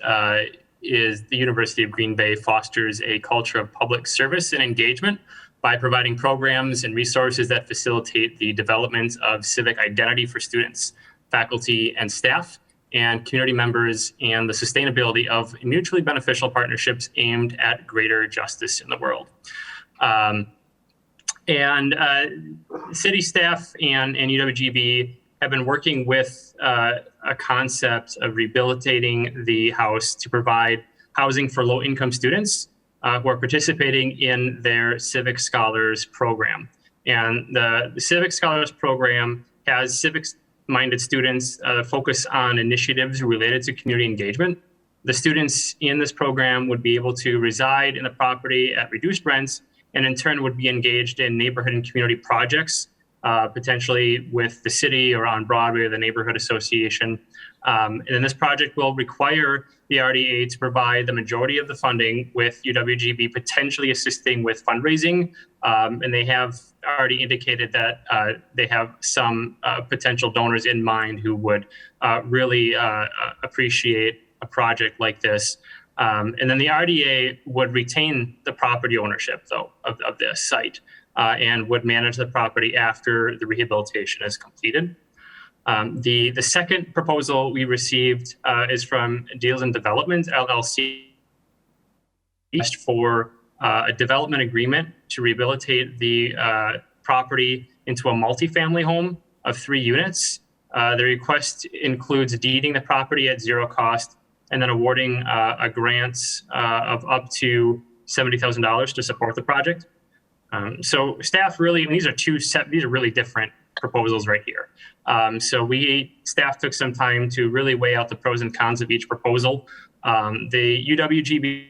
is the University of Green Bay fosters a culture of public service and engagement by providing programs and resources that facilitate the development of civic identity for students, faculty, and staff, and community members, and the sustainability of mutually beneficial partnerships aimed at greater justice in the world. City staff and UWGB have been working with a concept of rehabilitating the house to provide housing for low-income students who are participating in their Civic Scholars program. And the Civic Scholars program has civics-minded students focus on initiatives related to community engagement. The students in this program would be able to reside in the property at reduced rents, and in turn would be engaged in neighborhood and community projects, potentially with the city or on Broadway or the neighborhood association. And then this project will require the RDA to provide the majority of the funding, with UWGB potentially assisting with fundraising. And they have already indicated that they have some potential donors in mind who would really appreciate a project like this. And then the RDA would retain the property ownership, though, of this site and would manage the property after the rehabilitation is completed. The second proposal we received is from Deals and Development LLC for a development agreement to rehabilitate the property into a multifamily home of 3 units. The request includes deeding the property at 0 cost and then awarding a grant of up to $70,000 to support the project. So staff really, these are really different proposals right here. So staff took some time to really weigh out the pros and cons of each proposal. The UWGB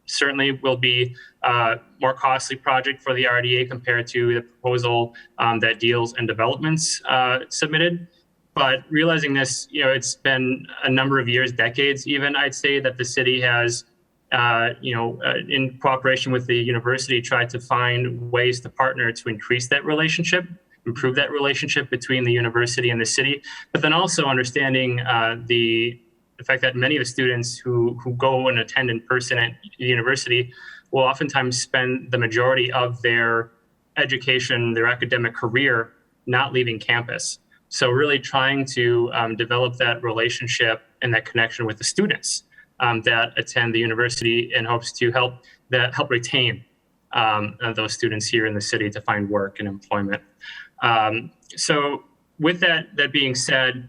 certainly will be a more costly project for the RDA compared to the proposal that Deals and Developments submitted. But realizing this, it's been a number of years, decades even, I'd say, that the city has, in cooperation with the university, tried to find ways to partner to increase that relationship, improve that relationship between the university and the city, but then also understanding the fact that many of the students who go and attend in person at the university will oftentimes spend the majority of their education, their academic career, not leaving campus. So really trying to develop that relationship and that connection with the students that attend the university in hopes to help retain those students here in the city to find work and employment. So with that being said,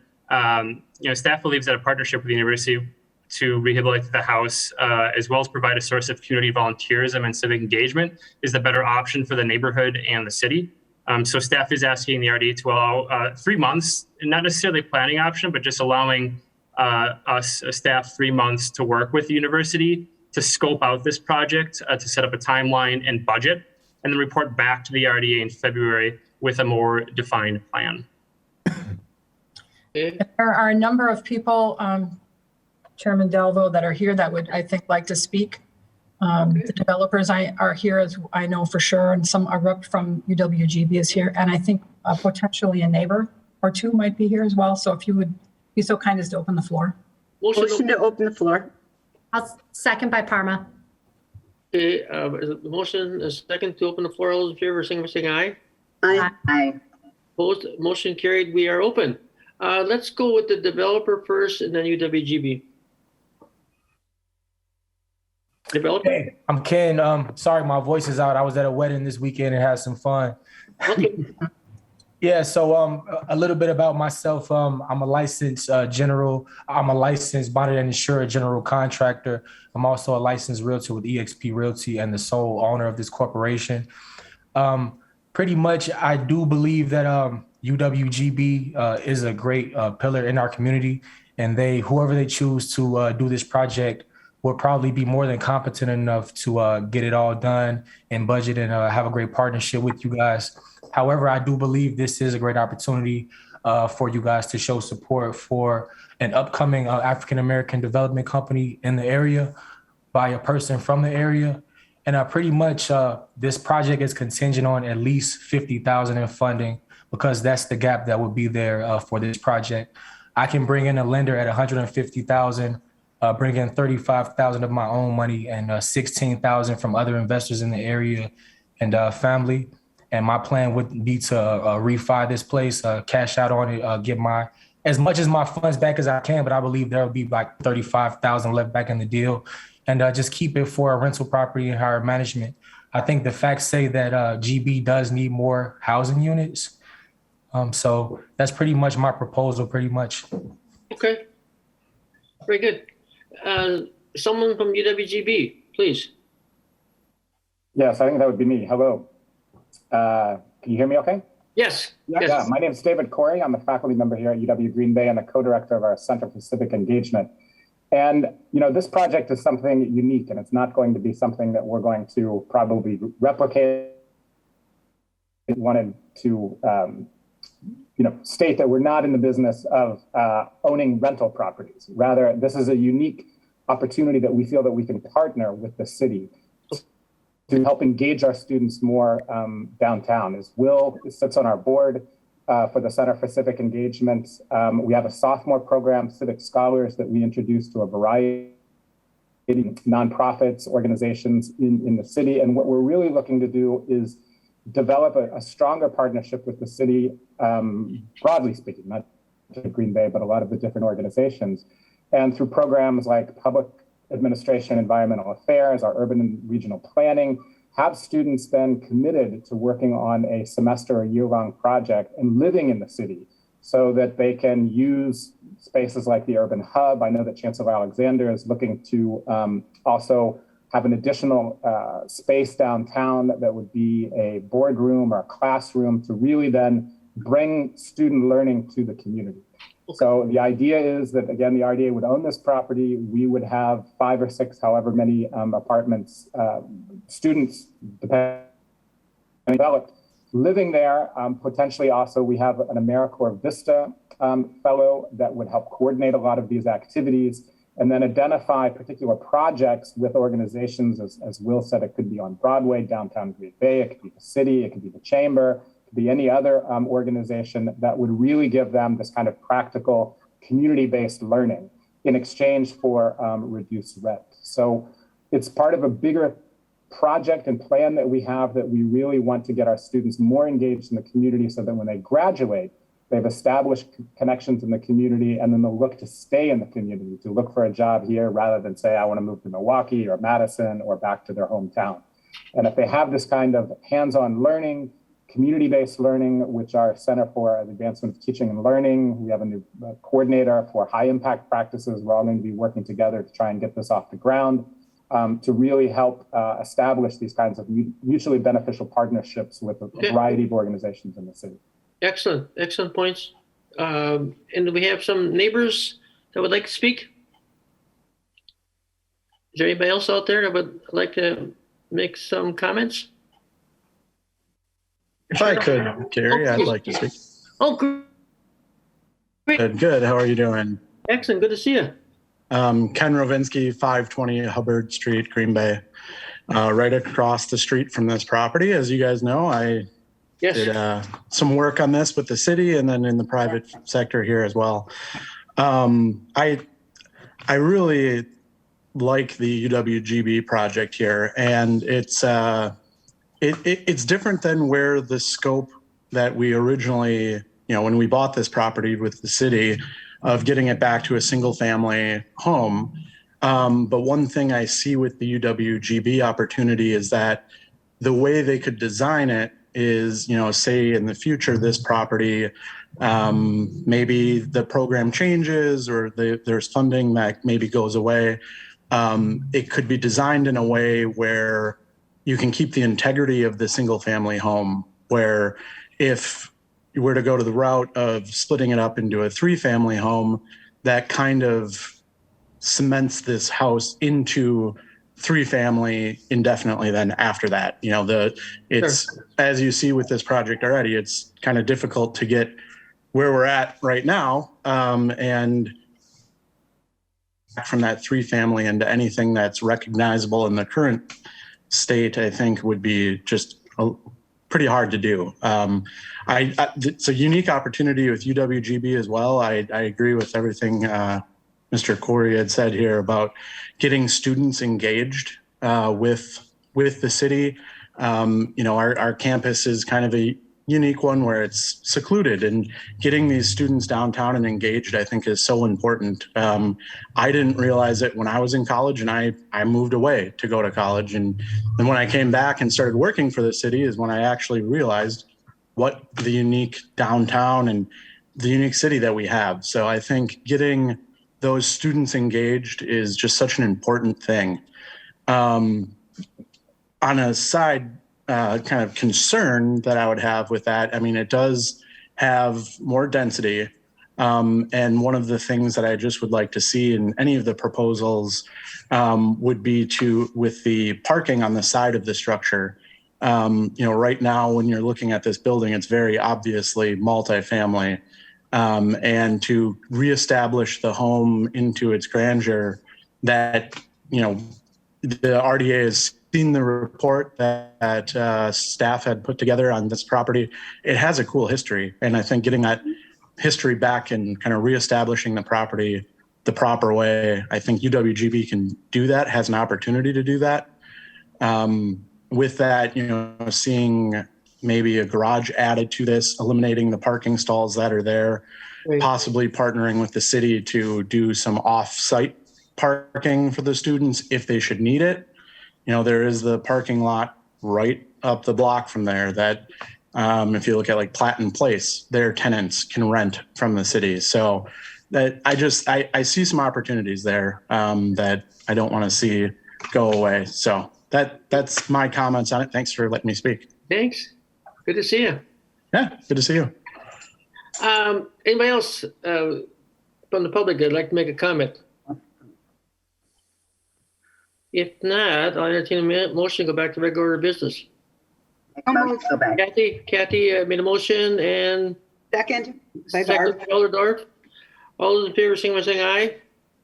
staff believes that a partnership with the university to rehabilitate the house, as well as provide a source of community volunteerism and civic engagement, is the better option for the neighborhood and the city. So staff is asking the RDA to allow 3 months, not necessarily a planning option, but just allowing us, staff, 3 months to work with the university to scope out this project, to set up a timeline and budget, and then report back to the RDA in February with a more defined plan. Okay. There are a number of people, Chairman Delvo, that are here that would, I think, like to speak. The developers are here, as I know for sure, and some are rep from UWGB is here, and I think potentially a neighbor or two might be here as well. So if you would be so kind as to open the floor. Motion to open the floor. I'll second by Parma. Okay, the motion is second to open the floor. All those in favor, signify by saying aye. Aye. Opposed, motion carried. We are open. Let's go with the developer first and then UWGB. Developer? Hey, I'm Ken. Sorry, my voice is out. I was at a wedding this weekend and had some fun. Okay. Yeah, so a little bit about myself. I'm a licensed I'm a licensed bonded and insured general contractor. I'm also a licensed realtor with eXp Realty and the sole owner of this corporation. Pretty much, I do believe that UWGB is a great pillar in our community, and whoever they choose to do this project will probably be more than competent enough to get it all done and budget and have a great partnership with you guys. However, I do believe this is a great opportunity for you guys to show support for an upcoming African-American development company in the area by a person from the area. And pretty much this project is contingent on at least $50,000 in funding, because that's the gap that would be there for this project. I can bring in a lender at $150,000, bring in $35,000 of my own money and $16,000 from other investors in the area and family. And my plan would be to refi this place, cash out on it, get as much as my funds back as I can, but I believe there will be like $35,000 left back in the deal, and just keep it for a rental property and hire management. I think the facts say that GB does need more housing units. So that's pretty much my proposal, pretty much. Okay. Very good. Someone from UWGB, please. Yes, I think that would be me. Hello. Can you hear me okay? Yes. Yeah, my name is David Corey. I'm a faculty member here at UW Green Bay and the co-director of our Center for Civic Engagement. And, this project is something unique, and it's not going to be something that we're going to probably replicate. We wanted to, state that we're not in the business of owning rental properties. Rather, this is a unique opportunity that we feel that we can partner with the city to help engage our students more downtown. Will sits on our board for the Center for Civic Engagement. We have a sophomore program, Civic Scholars, that we introduced to a variety of nonprofits, organizations in the city. And what we're really looking to do is develop a stronger partnership with the city, broadly speaking, not just Green Bay, but a lot of the different organizations. And through programs like public administration, environmental affairs, our urban and regional planning, have students then committed to working on a semester or year-long project and living in the city so that they can use spaces like the Urban Hub. I know that Chancellor Alexander is looking to also have an additional space downtown that would be a boardroom or a classroom to really then bring student learning to the community. So the idea is that, again, the RDA would own this property. We would have 5 or 6, however many apartments, students, depending on developed, living there. Potentially also, we have an AmeriCorps Vista fellow that would help coordinate a lot of these activities and then identify particular projects with organizations. As Will said, it could be on Broadway, downtown Green Bay, it could be the city, it could be the chamber, be any other organization that would really give them this kind of practical community-based learning in exchange for reduced rent. So it's part of a bigger project and plan that we have that we really want to get our students more engaged in the community so that when they graduate, they've established connections in the community and then they'll look to stay in the community, to look for a job here rather than say, I want to move to Milwaukee or Madison or back to their hometown. And if they have this kind of hands-on learning, community-based learning, which our Center for the Advancement of Teaching and Learning, we have a new coordinator for high impact practices. We're all going to be working together to try and get this off the ground to really help establish these kinds of mutually beneficial partnerships with a variety of organizations in the city. Excellent, excellent points. And do we have some neighbors that would like to speak? Is there anybody else out there that would like to make some comments? If I could, Gary, I'd like to speak. Oh, great. Good. How are you doing? Excellent. Good to see you. Ken Rovinsky, 520 Hubbard Street, Green Bay. Right across the street from this property. As you guys know, I did some work on this with the city and then in the private sector here as well. I really like the UWGB project here, and it's different than where the scope that we originally, when we bought this property with the city, of getting it back to a single family home. But one thing I see with the UWGB opportunity is that the way they could design it is, say in the future, this property, maybe the program changes or there's funding that maybe goes away. It could be designed in a way where you can keep the integrity of the single family home, where if you were to go to the route of splitting it up into a 3-family home, that kind of cements this house into 3-family indefinitely then after that. As you see with this project already, it's kind of difficult to get where we're at right now. And from that 3-family into anything that's recognizable in the current state, I think would be just pretty hard to do. It's a unique opportunity with UWGB as well. I agree with everything Mr. Corey had said here about getting students engaged with the city. Our campus is kind of a unique one where it's secluded, and getting these students downtown and engaged, I think, is so important. I didn't realize it when I was in college, and I moved away to go to college. And then when I came back and started working for the city is when I actually realized what the unique downtown and the unique city that we have. So I think getting those students engaged is just such an important thing. On a side kind of concern that I would have with that, I mean, it does have more density. And one of the things that I just would like to see in any of the proposals would be with the parking on the side of the structure. Right now, when you're looking at this building, it's very obviously multifamily. And to reestablish the home into its grandeur that, the RDA has seen the report that staff had put together on this property. It has a cool history. And I think getting that history back and kind of reestablishing the property the proper way, I think UWGB can do that, has an opportunity to do that. With that, seeing maybe a garage added to this, eliminating the parking stalls that are there, Right. possibly partnering with the city to do some off-site parking for the students if they should need it. You know, there is the parking lot right up the block from there that if you look at like Platten Place, their tenants can rent from the city. So that I see some opportunities there that I don't want to see go away. So that's my comments on it. Thanks for letting me speak. Thanks. Good to see you. Yeah, good to see you. Anybody else from the public that'd like to make a comment? If not, I'll entertain a motion to go back to regular order of business. Go back. Kathy made a motion and Second, by second, Barb. Elder Dorf. All those in favor, signify by saying aye.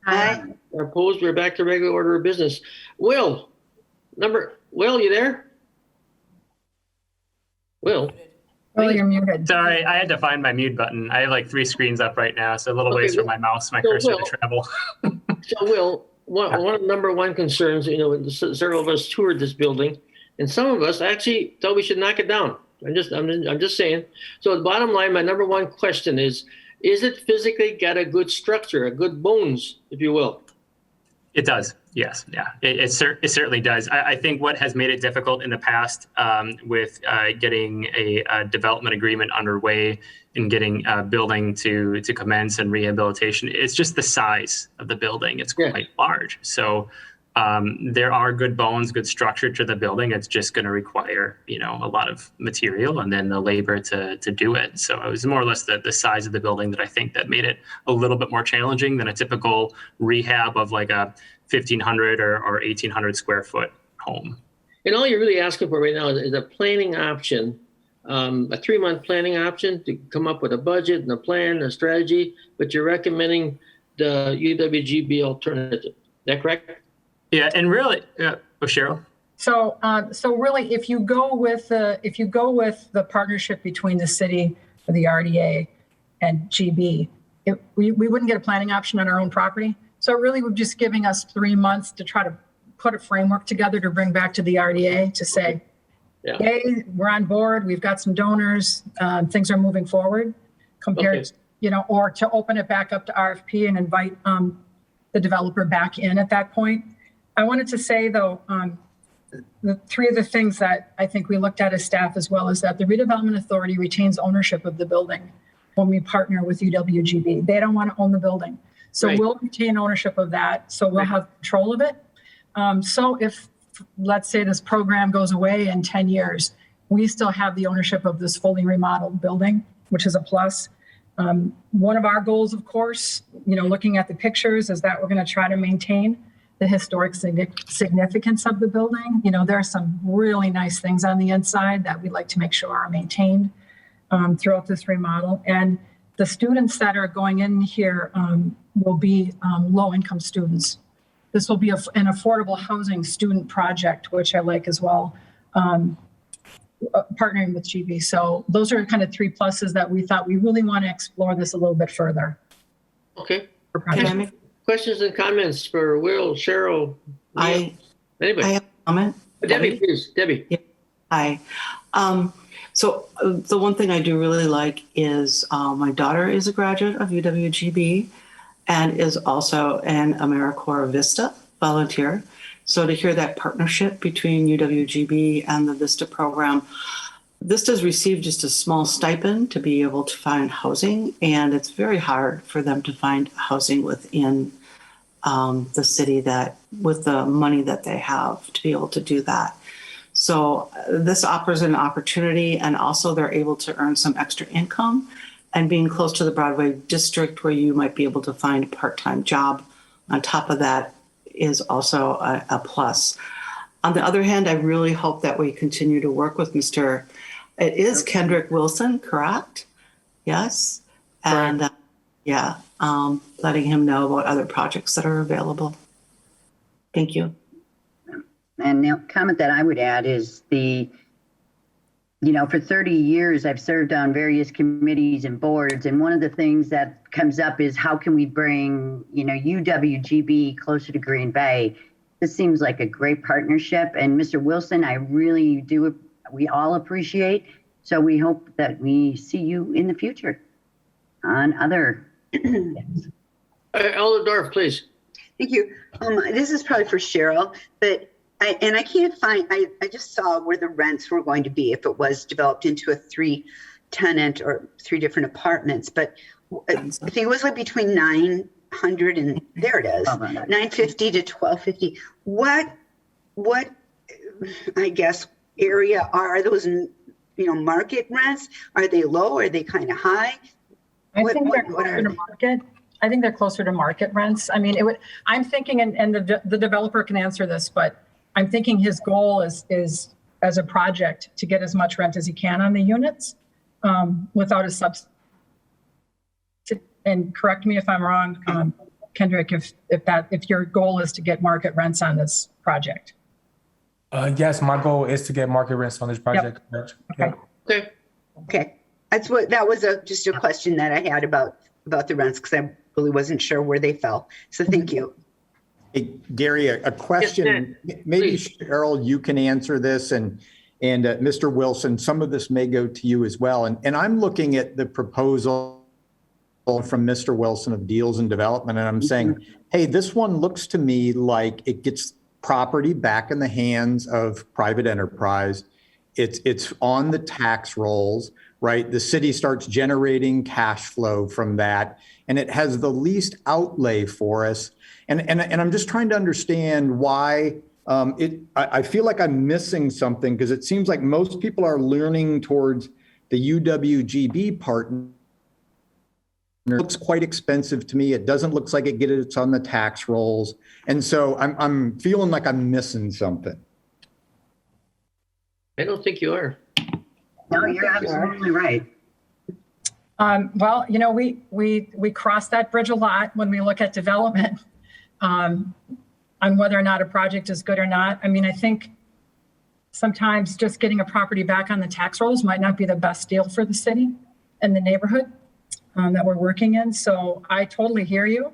Aye. Or opposed, we're back to regular order of business. Will, you there? Will? Well, you're muted. Sorry, I had to find my mute button. I have like 3 screens up right now, so a little ways from my mouse, my cursor to travel. So Will, one of the number one concerns, several of us toured this building, and some of us actually thought we should knock it down. I'm just saying. So the bottom line, my number one question is it physically got a good structure, a good bones, if you will? It does. Yes. Yeah. It certainly does. I think what has made it difficult in the past with getting a development agreement underway and getting building to commence and rehabilitation, it's just the size of the building. It's quite large. So there are good bones, good structure to the building. It's just going to require, a lot of material and then the labor to do it. So it was more or less the size of the building that I think that made it a little bit more challenging than a typical rehab of like a 1,500 or 1,800 square foot home. And all you're really asking for right now is a planning option, a 3-month planning option to come up with a budget and a plan, a strategy, but you're recommending the UWGB alternative. Is that correct? Yeah, and really, Cheryl. So really, if you go with the partnership between the city, the RDA, and GB, we wouldn't get a planning option on our own property. So it really would just giving us 3 months to try to put a framework together to bring back to the RDA to say, hey, we're on board. We've got some donors. Things are moving forward. Compared, or to open it back up to RFP and invite the developer back in at that point. I wanted to say, though, the 3 of the things that I think we looked at as staff as well is that the Redevelopment Authority retains ownership of the building when we partner with UWGB. They don't want to own the building. So we'll retain ownership of that. So we'll have control of it. So if, let's say, this program goes away in 10 years, we still have the ownership of this fully remodeled building, which is a plus. One of our goals, of course, looking at the pictures, is that we're going to try to maintain the historic significance of the building. There are some really nice things on the inside that we'd like to make sure are maintained throughout this remodel. And the students that are going in here will be low-income students. This will be an affordable housing student project, which I like as well, partnering with GB. So those are kind of 3 pluses that we thought we really want to explore this a little bit further. Okay. Can I make Questions and comments for Will, Cheryl? Anybody? I have a comment. Debbie, please. Debbie. Yeah. Hi. So the one thing I do really like is my daughter is a graduate of UWGB and is also an AmeriCorps Vista volunteer. So to hear that partnership between UWGB and the Vista program, Vista's received just a small stipend to be able to find housing, and it's very hard for them to find housing within the city that with the money that they have to be able to do that. So this offers an opportunity, and also they're able to earn some extra income, and being close to the Broadway district where you might be able to find a part-time job on top of that is also a plus. On the other hand, I really hope that we continue to work with it is Kendrick Wilson, correct? Yes. And letting him know about other projects that are available. Thank you. And the comment that I would add is for 30 years, I've served on various committees and boards. And one of the things that comes up is how can we bring, UWGB closer to Green Bay? This seems like a great partnership. And Mr. Wilson, I really do, we all appreciate So we hope that we see you in the future on other things. Elder Dorff, please. Thank you. This is probably for Cheryl, but I can't find, I just saw where the rents were going to be if it was developed into a 3-tenant or 3 different apartments, but I think it was like between 900 and there it is, 950 to 1250. What I guess area are those, market rents? Are they low? Are they kind of high? I think they're closer to market. I think they're closer to market rents. I mean, I'm thinking, and the developer can answer this, but I'm thinking his goal is as a project to get as much rent as he can on the units without a subsidy. And correct me if I'm wrong, Kendrick, if your goal is to get market rents on this project. Yes, my goal is to get market rents on this project. Yep. Okay. That was just a question that I had about the rents because I really wasn't sure where they fell. So thank you. Hey, Gary, a question. Yes, maybe please. Cheryl, you can answer this, and Mr. Wilson, some of this may go to you as well. And I'm looking at the proposal from Mr. Wilson of Deals and Development, and I'm saying, hey, this one looks to me like it gets property back in the hands of private enterprise. It's on the tax rolls, right? The city starts generating cash flow from that, and it has the least outlay for us. And I'm just trying to understand why I feel like I'm missing something, because it seems like most people are leaning towards the UWGB partner. It looks quite expensive to me. It doesn't look like it's on the tax rolls. And so I'm feeling like I'm missing something. I don't think you are. No, you're absolutely right. Well, we cross that bridge a lot when we look at development on whether or not a project is good or not. I mean, I think sometimes just getting a property back on the tax rolls might not be the best deal for the city and the neighborhood that we're working in. So I totally hear you.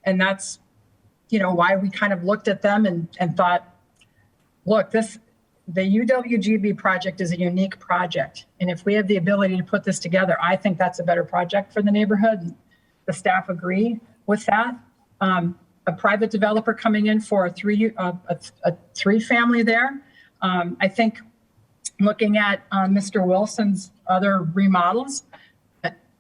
And that's, why we kind of looked at them and thought, look, the UWGB project is a unique project. And if we have the ability to put this together, I think that's a better project for the neighborhood. The staff agree with that. A private developer coming in for a three family there. I think looking at Mr. Wilson's other remodels,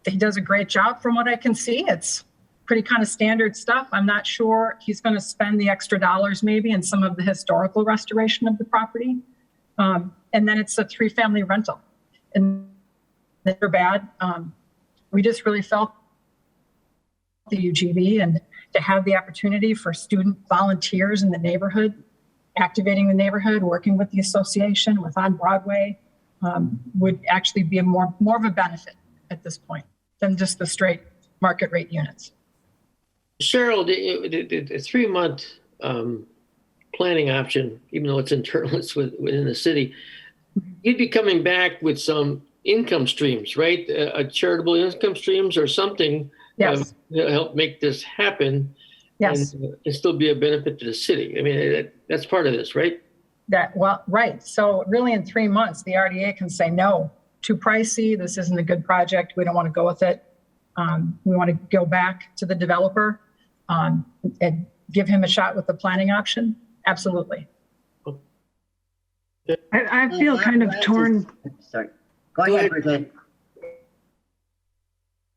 he does a great job from what I can see. It's pretty kind of standard stuff. I'm not sure he's going to spend the extra dollars maybe in some of the historical restoration of the property. And then it's a 3-family rental. And they're bad. We just really felt the UGB and to have the opportunity for student volunteers in the neighborhood, activating the neighborhood, working with the association, with On Broadway, would actually be more of a benefit at this point than just the straight market rate units. Cheryl, the 3-month planning option, even though it's internal, it's within the city, you'd be coming back with some income streams, right? Charitable income streams or something. Yes. To help make this happen. Yes. And still be a benefit to the city. I mean, that's part of this, right? Right. So really in 3 months, the RDA can say, no, too pricey. This isn't a good project. We don't want to go with it. We want to go back to the developer and give him a shot with the planning option. Absolutely. I feel kind of torn. Sorry. Go ahead, Bridget.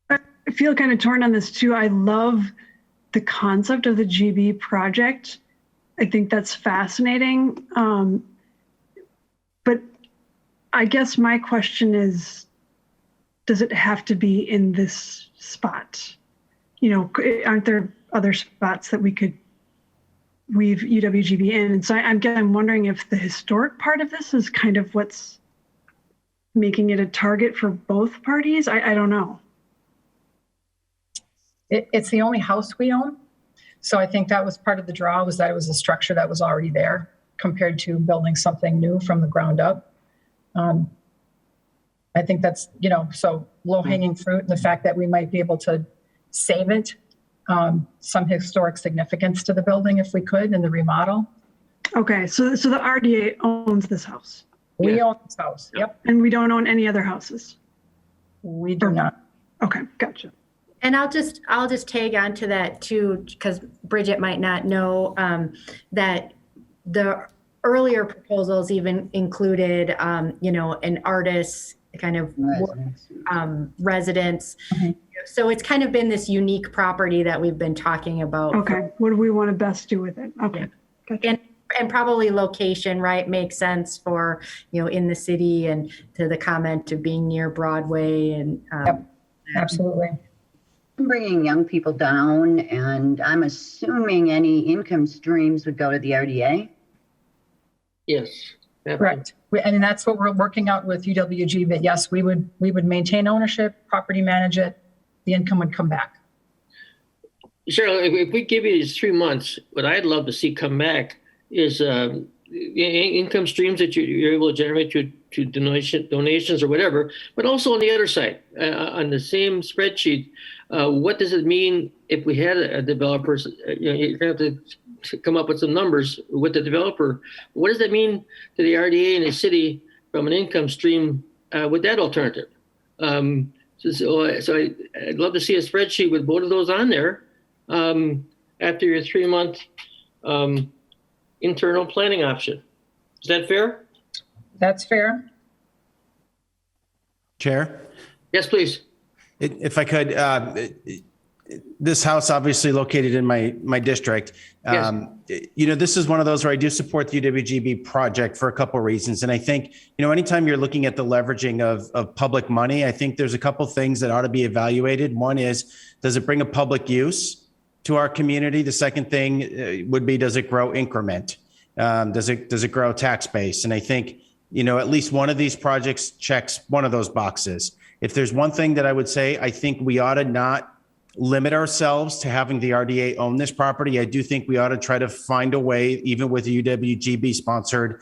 I feel kind of torn on this too. I love the concept of the GB project. I think that's fascinating. But I guess my question is, does it have to be in this spot? Aren't there other spots that we could weave UWGB in? And so I'm wondering if the historic part of this is kind of what's making it a target for both parties. I don't know. It's the only house we own. So I think that was part of the draw, was that it was a structure that was already there compared to building something new from the ground up. I think that's, so low-hanging fruit, and the fact that we might be able to save it, some historic significance to the building if we could in the remodel. Okay, so the RDA owns this house. We Yeah. own this house. Yep, And we don't own any other houses. we do not. Okay, gotcha. And I'll just tag on to that too, because Bridget might not know that the earlier proposals even included, an artist kind of residence. Mhm. So it's kind of been this unique property that we've been talking about. Okay, what do we want to best do with it? Okay, gotcha. And probably location, right, makes sense for, in the city, and to the comment of being near Broadway and. Yep. Absolutely. Bringing young people down, and I'm assuming any income streams would go to the RDA. Yes. Correct. And that's what we're working out with UWG, that yes, we would maintain ownership, property manage it, the income would come back. Cheryl, if we give you these 3 months, what I'd love to see come back is the income streams that you're able to generate to donations or whatever, but also on the other side, on the same spreadsheet, what does it mean if we had a developer? You have to come up with some numbers with the developer. What does that mean to the RDA and the city from an income stream with that alternative? So I'd love to see a spreadsheet with both of those on there after your 3-month internal planning option. Is that fair? That's fair. Chair? Yes, please. If I could, this house obviously located in my district. Yes. This is one of those where I do support the UWGB project for a couple of reasons. And I think, anytime you're looking at the leveraging of public money, I think there's a couple things that ought to be evaluated. One is, does it bring a public use to our community? The second thing would be, does it grow increment? Does it grow tax base? And I think, at least one of these projects checks one of those boxes. If there's one thing that I would say, I think we ought to not limit ourselves to having the RDA own this property. I do think we ought to try to find a way, even with a UWGB sponsored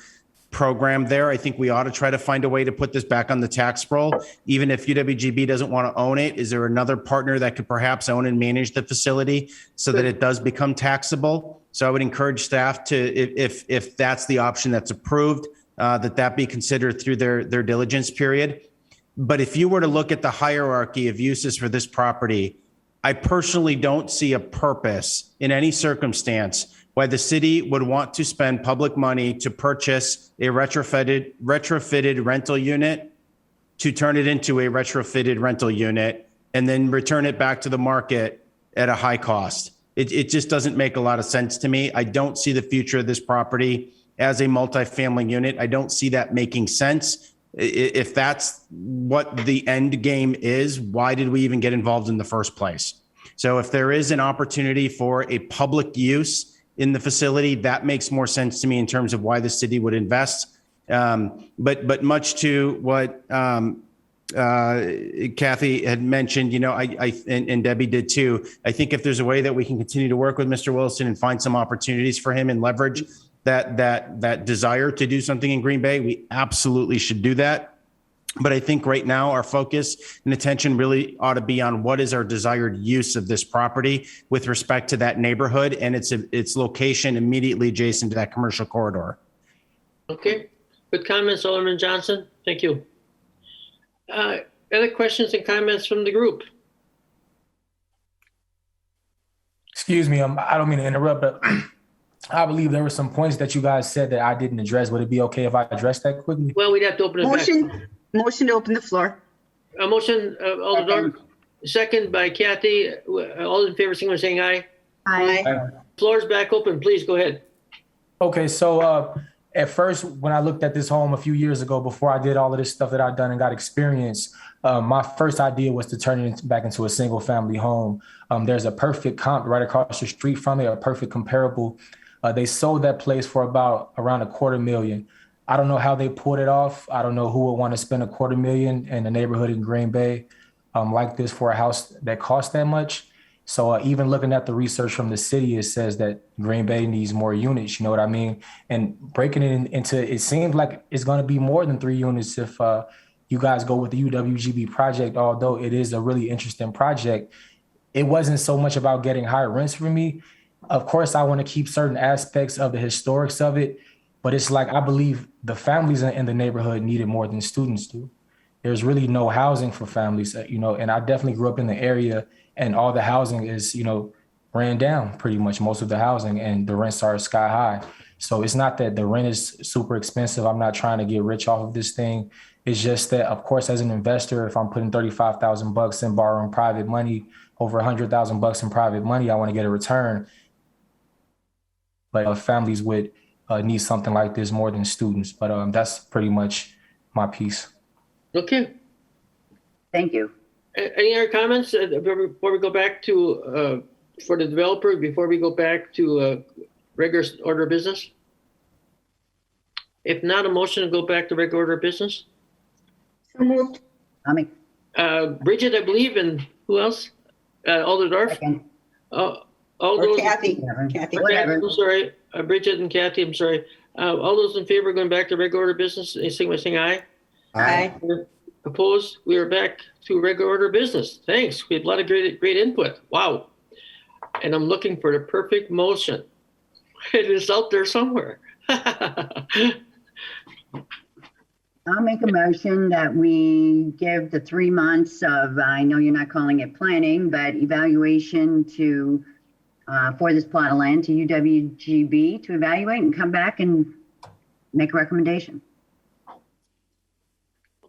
program there, I think we ought to try to find a way to put this back on the tax roll. Even if UWGB doesn't want to own it, is there another partner that could perhaps own and manage the facility so that it does become taxable? So I would encourage staff to, if that's the option that's approved, that be considered through their diligence period. But if you were to look at the hierarchy of uses for this property, I personally don't see a purpose in any circumstance why the city would want to spend public money to purchase a retrofitted rental unit, to turn it into a retrofitted rental unit, and then return it back to the market at a high cost. It just doesn't make a lot of sense to me. I don't see the future of this property as a multifamily unit. I don't see that making sense. If that's what the end game is, why did we even get involved in the first place? So if there is an opportunity for a public use in the facility, that makes more sense to me in terms of why the city would invest. But much to what Kathy had mentioned, and Debbie did too, I think if there's a way that we can continue to work with Mr. Wilson and find some opportunities for him and leverage that desire to do something in Green Bay, we absolutely should do that. But I think right now our focus and attention really ought to be on what is our desired use of this property with respect to that neighborhood and its location immediately adjacent to that commercial corridor. Okay, good comments, Alderman Johnson. Thank you. Other questions and comments from the group? Excuse me, I don't mean to interrupt, but I believe there were some points that you guys said that I didn't address. Would it be okay if I address that quickly? Well, we'd have to open it back. Motion to open the floor. A motion, Alder Dorf, second by Kathy. All in favor, signify by saying aye. Aye. Floor's back open. Please go ahead. Okay, so at first, when I looked at this home a few years ago, before I did all of this stuff that I've done and got experience, my first idea was to turn it back into a single family home. There's a perfect comp right across the street from it, a perfect comparable. They sold that place for around $250,000. I don't know how they pulled it off. I don't know who would want to spend $250,000 in a neighborhood in Green Bay like this for a house that costs that much. So even looking at the research from the city, it says that Green Bay needs more units, you know what I mean? And breaking it into, it seems like it's going to be more than 3 units if you guys go with the UWGB project, although it is a really interesting project. It wasn't so much about getting higher rents for me. Of course, I want to keep certain aspects of the historics of it, But it's like, I believe the families in the neighborhood need it more than students do. There's really no housing for families, and I definitely grew up in the area, and all the housing is, ran down pretty much, most of the housing, and the rents are sky high. So it's not that the rent is super expensive. I'm not trying to get rich off of this thing. It's just that, of course, as an investor, if I'm putting $35,000 in borrowing private money, over $100,000 in private money, I want to get a return. But families would need something like this more than students. But that's pretty much my piece. Okay. Thank you. Any other comments before we go back to, for the developer, before we go back to regular order of business? If not, a motion to go back to regular order of business? So moved. Bridget, I believe, and who else? Alderdorf? All those. Kathy. Whatever. I'm sorry. Bridget and Kathy, I'm sorry. All those in favor of going back to regular order of business, anything by saying aye? Aye. Opposed? We are back to regular order of business. Thanks. We had a lot of great input. Wow. And I'm looking for the perfect motion. It is out there somewhere. I'll make a motion that we give the 3 months of, I know you're not calling it planning, but evaluation to, for this plot of land to UWGB to evaluate and come back and make a recommendation.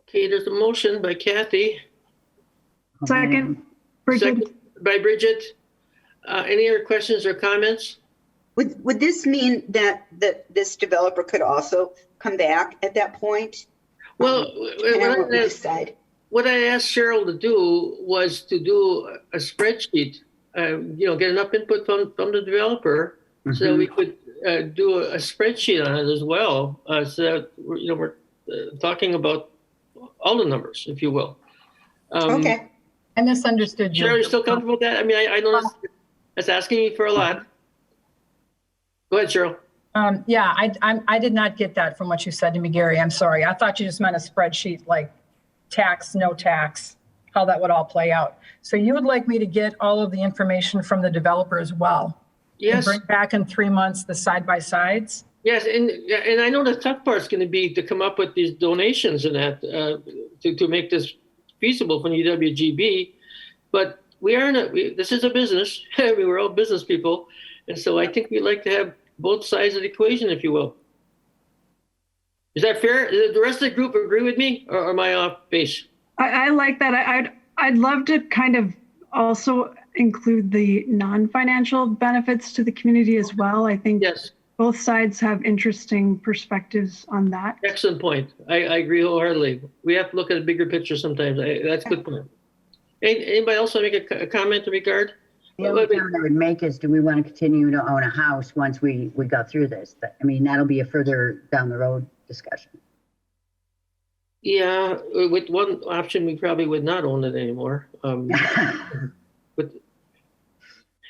Okay, there's a motion by Kathy. Second, Bridget. Second by Bridget. Any other questions or comments? Would this mean that this developer could also come back at that point? Well, what I asked Cheryl to do was to do a spreadsheet, get enough input from the developer so we could do a spreadsheet on it as well. So that we're talking about all the numbers, if you will. Okay. I misunderstood you. Cheryl, you still comfortable with that? I mean, I know that's asking you for a lot. Go ahead, Cheryl. Yeah, I did not get that from what you said to me, Gary. I'm sorry. I thought you just meant a spreadsheet like tax, no tax, how that would all play out. So you would like me to get all of the information from the developer as well? Yes. And bring back in 3 months the side-by-sides? Yes, and I know the tough part's going to be to come up with these donations and that to make this feasible from UWGB, but this is a business. We're all business people, and so I think we'd like to have both sides of the equation, if you will. Is that fair? Does the rest of the group agree with me, or am I off base? I like that. I'd love to kind of also include the non-financial benefits to the community as well. I think yes, both sides have interesting perspectives on that. Excellent point. I agree wholeheartedly. We have to look at a bigger picture sometimes. That's a good point. Anybody else want to make a comment in regard? The only comment I would make is, do we want to continue to own a house once we go through this? I mean, that'll be a further down the road discussion. Yeah, with one option, we probably would not own it anymore. But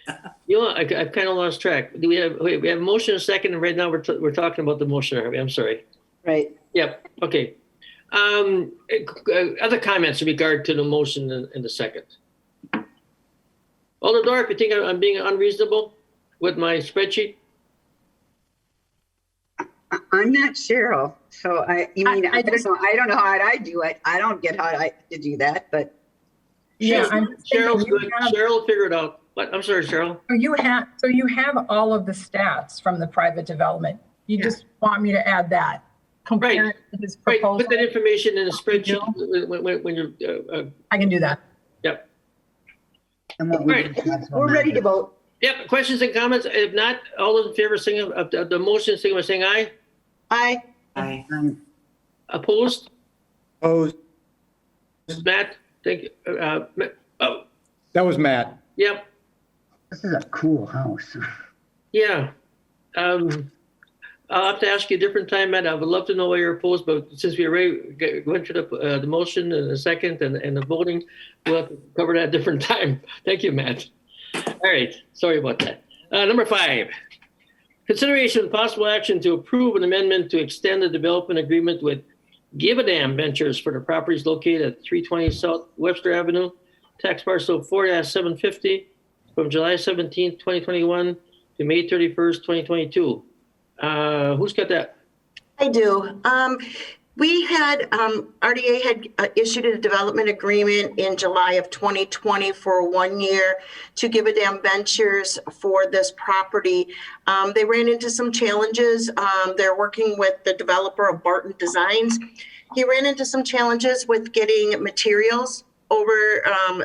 I've kind of lost track. We have a motion, a second, and right now we're talking about the motion. I'm sorry. Right. Yep. Okay. Other comments in regard to the motion in the second? Alderdorf, you think I'm being unreasonable with my spreadsheet? I'm not Cheryl, so I don't know. I don't know how I do it. I don't get how to do that, but yeah, Cheryl's good. Cheryl will figure it out. But I'm sorry, Cheryl. So you have all of the stats from the private development. You just want me to add that. Compare his proposal. Put that information in a spreadsheet when you're. I can do that. Yep. And All right. We're ready to vote. Yep. Questions and comments? If not, all those in favor of the motion, sing by saying aye. Aye. Aye. Opposed? Opposed. Matt, thank you. That was Matt. Yep. This is a cool house. Yeah. I'll have to ask you a different time, Matt. I would love to know why you're opposed, but since we already went to the motion and the second and the voting, we'll have to cover that a different time. Thank you, Matt. All right. Sorry about that. Number 5, consideration of possible action to approve an amendment to extend the development agreement with Give a Damn Ventures for the properties located at 320 South Webster Avenue, tax parcel 4-750 from July 17th, 2021 to May 31st, 2022. Who's got that? I do. We had, RDA had issued a development agreement in July of 2020 for 1 year to Give a Damn Ventures for this property. They ran into some challenges. They're working with the developer of Barton Designs. He ran into some challenges with getting materials over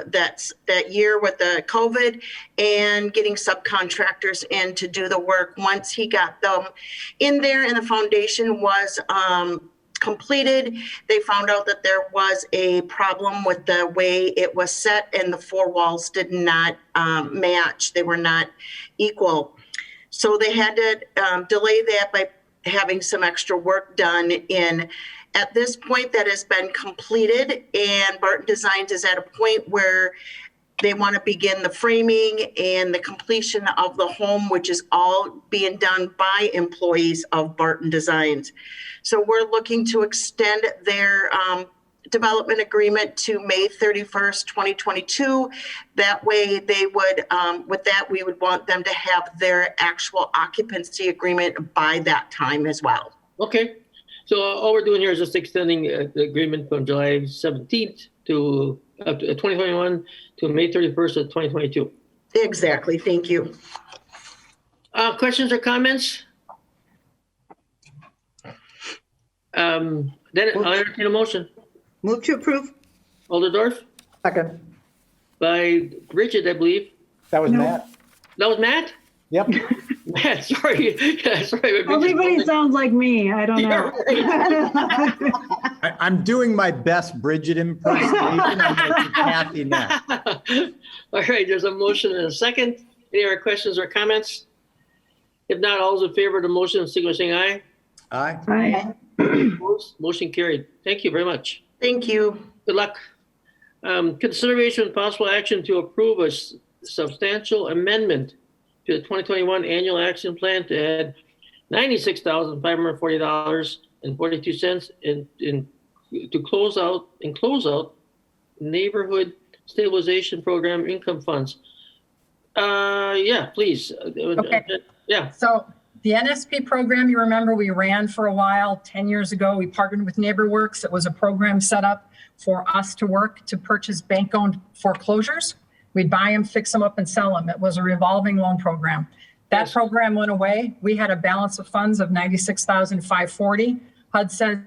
that year with the COVID and getting subcontractors in to do the work. Once he got them in there and the foundation was completed, they found out that there was a problem with the way it was set and the four walls did not match. They were not equal. So they had to delay that by having some extra work done in. At this point, that has been completed, and Barton Designs is at a point where they want to begin the framing and the completion of the home, which is all being done by employees of Barton Designs. So we're looking to extend their development agreement to May 31st, 2022. That way they would, with that, we would want them to have their actual occupancy agreement by that time as well. Okay. So all we're doing here is just extending the agreement from July 17th to 2021 to May 31st of 2022. Exactly. Thank you. Questions or comments? Then I'll entertain a motion. Move to approve. Alderdorf? Second. By Bridget, I believe. That was Matt. That was Matt? Yep. Matt, sorry. Yeah, sorry. Everybody sounds like me. I don't know. I'm doing my best Bridget impersonation. I'm making Kathy now. All right, there's a motion and a second. Any other questions or comments? If not, all those in favor of the motion, signal by saying aye. Aye. Aye. Opposed? Motion carried. Thank you very much. Thank you. Good luck. Consideration and possible action to approve a substantial amendment to the 2021 annual action plan to add $96,540.42 in to close out neighborhood stabilization program income funds. Yeah, please. Okay. Yeah. So the NSP program, you remember we ran for a while, 10 years ago. We partnered with NeighborWorks. It was a program set up for us to work to purchase bank-owned foreclosures. We'd buy them, fix them up, and sell them. It was a revolving loan program. That program went away. We had a balance of funds of $96,540. HUD says,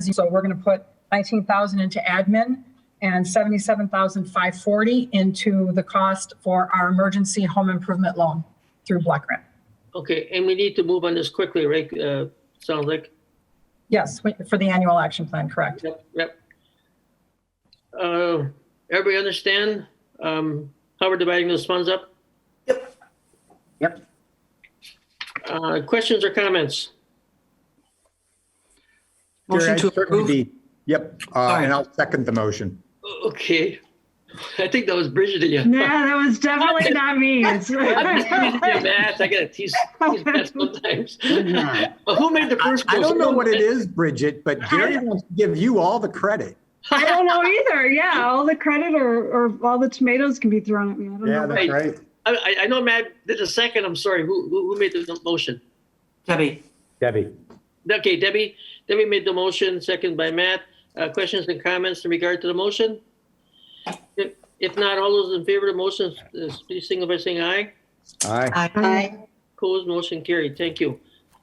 so we're going to put $19,000 into admin and $77,540 into the cost for our emergency home improvement loan through Black Grant. Okay, and we need to move on this quickly, right? Sounds like. Yes, for the annual action plan, correct. Yep. Everybody understand how we're dividing those funds up? Yep. Questions or comments? Motion to approve. Yep, and I'll second the motion. Okay. I think that was Bridget again. Yeah, that was definitely not me. It's Matt, I gotta tease Matt sometimes. Who made the first motion? I don't know what it is, Bridget, but Gary wants to give you all the credit. I don't know either. Yeah, all the credit or all the tomatoes can be thrown at me. I don't know. That's right. I know Matt did a second. I'm sorry. Who made the motion? Debbie. Debbie. Okay, Debbie made the motion, second by Matt. Questions and comments in regard to the motion? If not, all those in favor of the motion, please signal by saying aye. Aye. Opposed, motion carried. Thank you.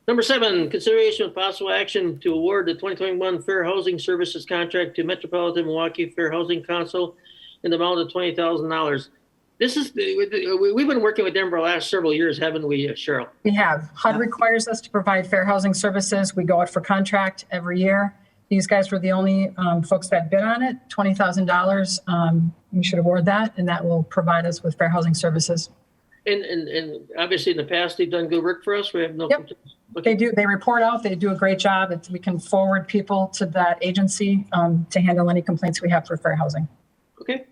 Number 7, consideration of possible action to award the 2021 Fair Housing Services contract to Metropolitan Milwaukee Fair Housing Council in the amount of $20,000. This is we've been working with them for the last several years, haven't we, Cheryl? We have. HUD requires us to provide fair housing services. We go out for contract every year. These guys were the only folks that bid on it. $20,000. We should award that, and that will provide us with fair housing services. And obviously in the past they've done good work for us. We have no. Yep. They do. They report out. They do a great job. We can forward people to that agency to handle any complaints we have for fair housing. Okay.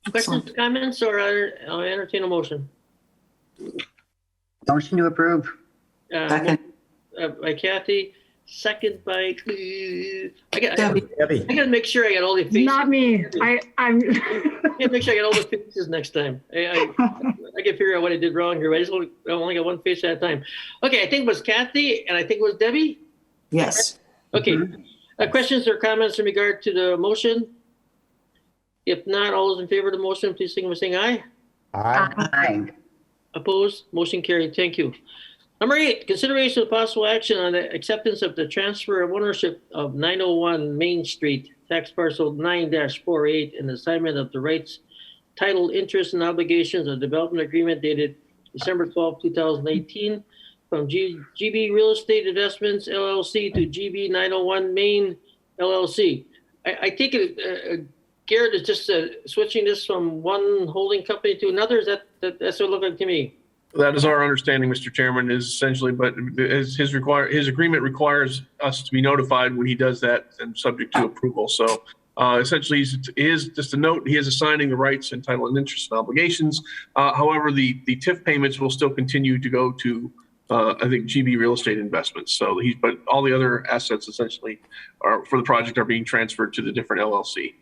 Questions, comments, or I'll entertain a motion. Motion to approve. By Kathy, second by, I Debbie. gotta make sure I got all the faces. Not me. I'm. I gotta make sure I got all the faces next time. I can figure out what I did wrong here. I only got one face at a time. Okay, I think it was Kathy, and I think it was Debbie. Yes. Okay. Questions or comments in regard to the motion? If not, all those in favor of the motion, please signal by saying aye. Aye. Opposed? Motion carried. Thank you. Number 8, consideration of possible action on the acceptance of the transfer of ownership of 901 Main Street, tax parcel 9-48, and assignment of the rights, title, interest, and obligations of development agreement dated December 12, 2018, from GB Real Estate Investments LLC to GB 901 Main LLC. I take it, Garrett is just switching this from one holding company to another. Is that's what it looked like to me? That is our understanding, Mr. Chairman, is essentially, but his agreement requires us to be notified when he does that and subject to approval. So essentially, he is just a note, he is assigning the rights and title and interest and obligations. However, the TIF payments will still continue to go to, I think, GB Real Estate Investments. So but all the other assets essentially for the project are being transferred to the different LLC.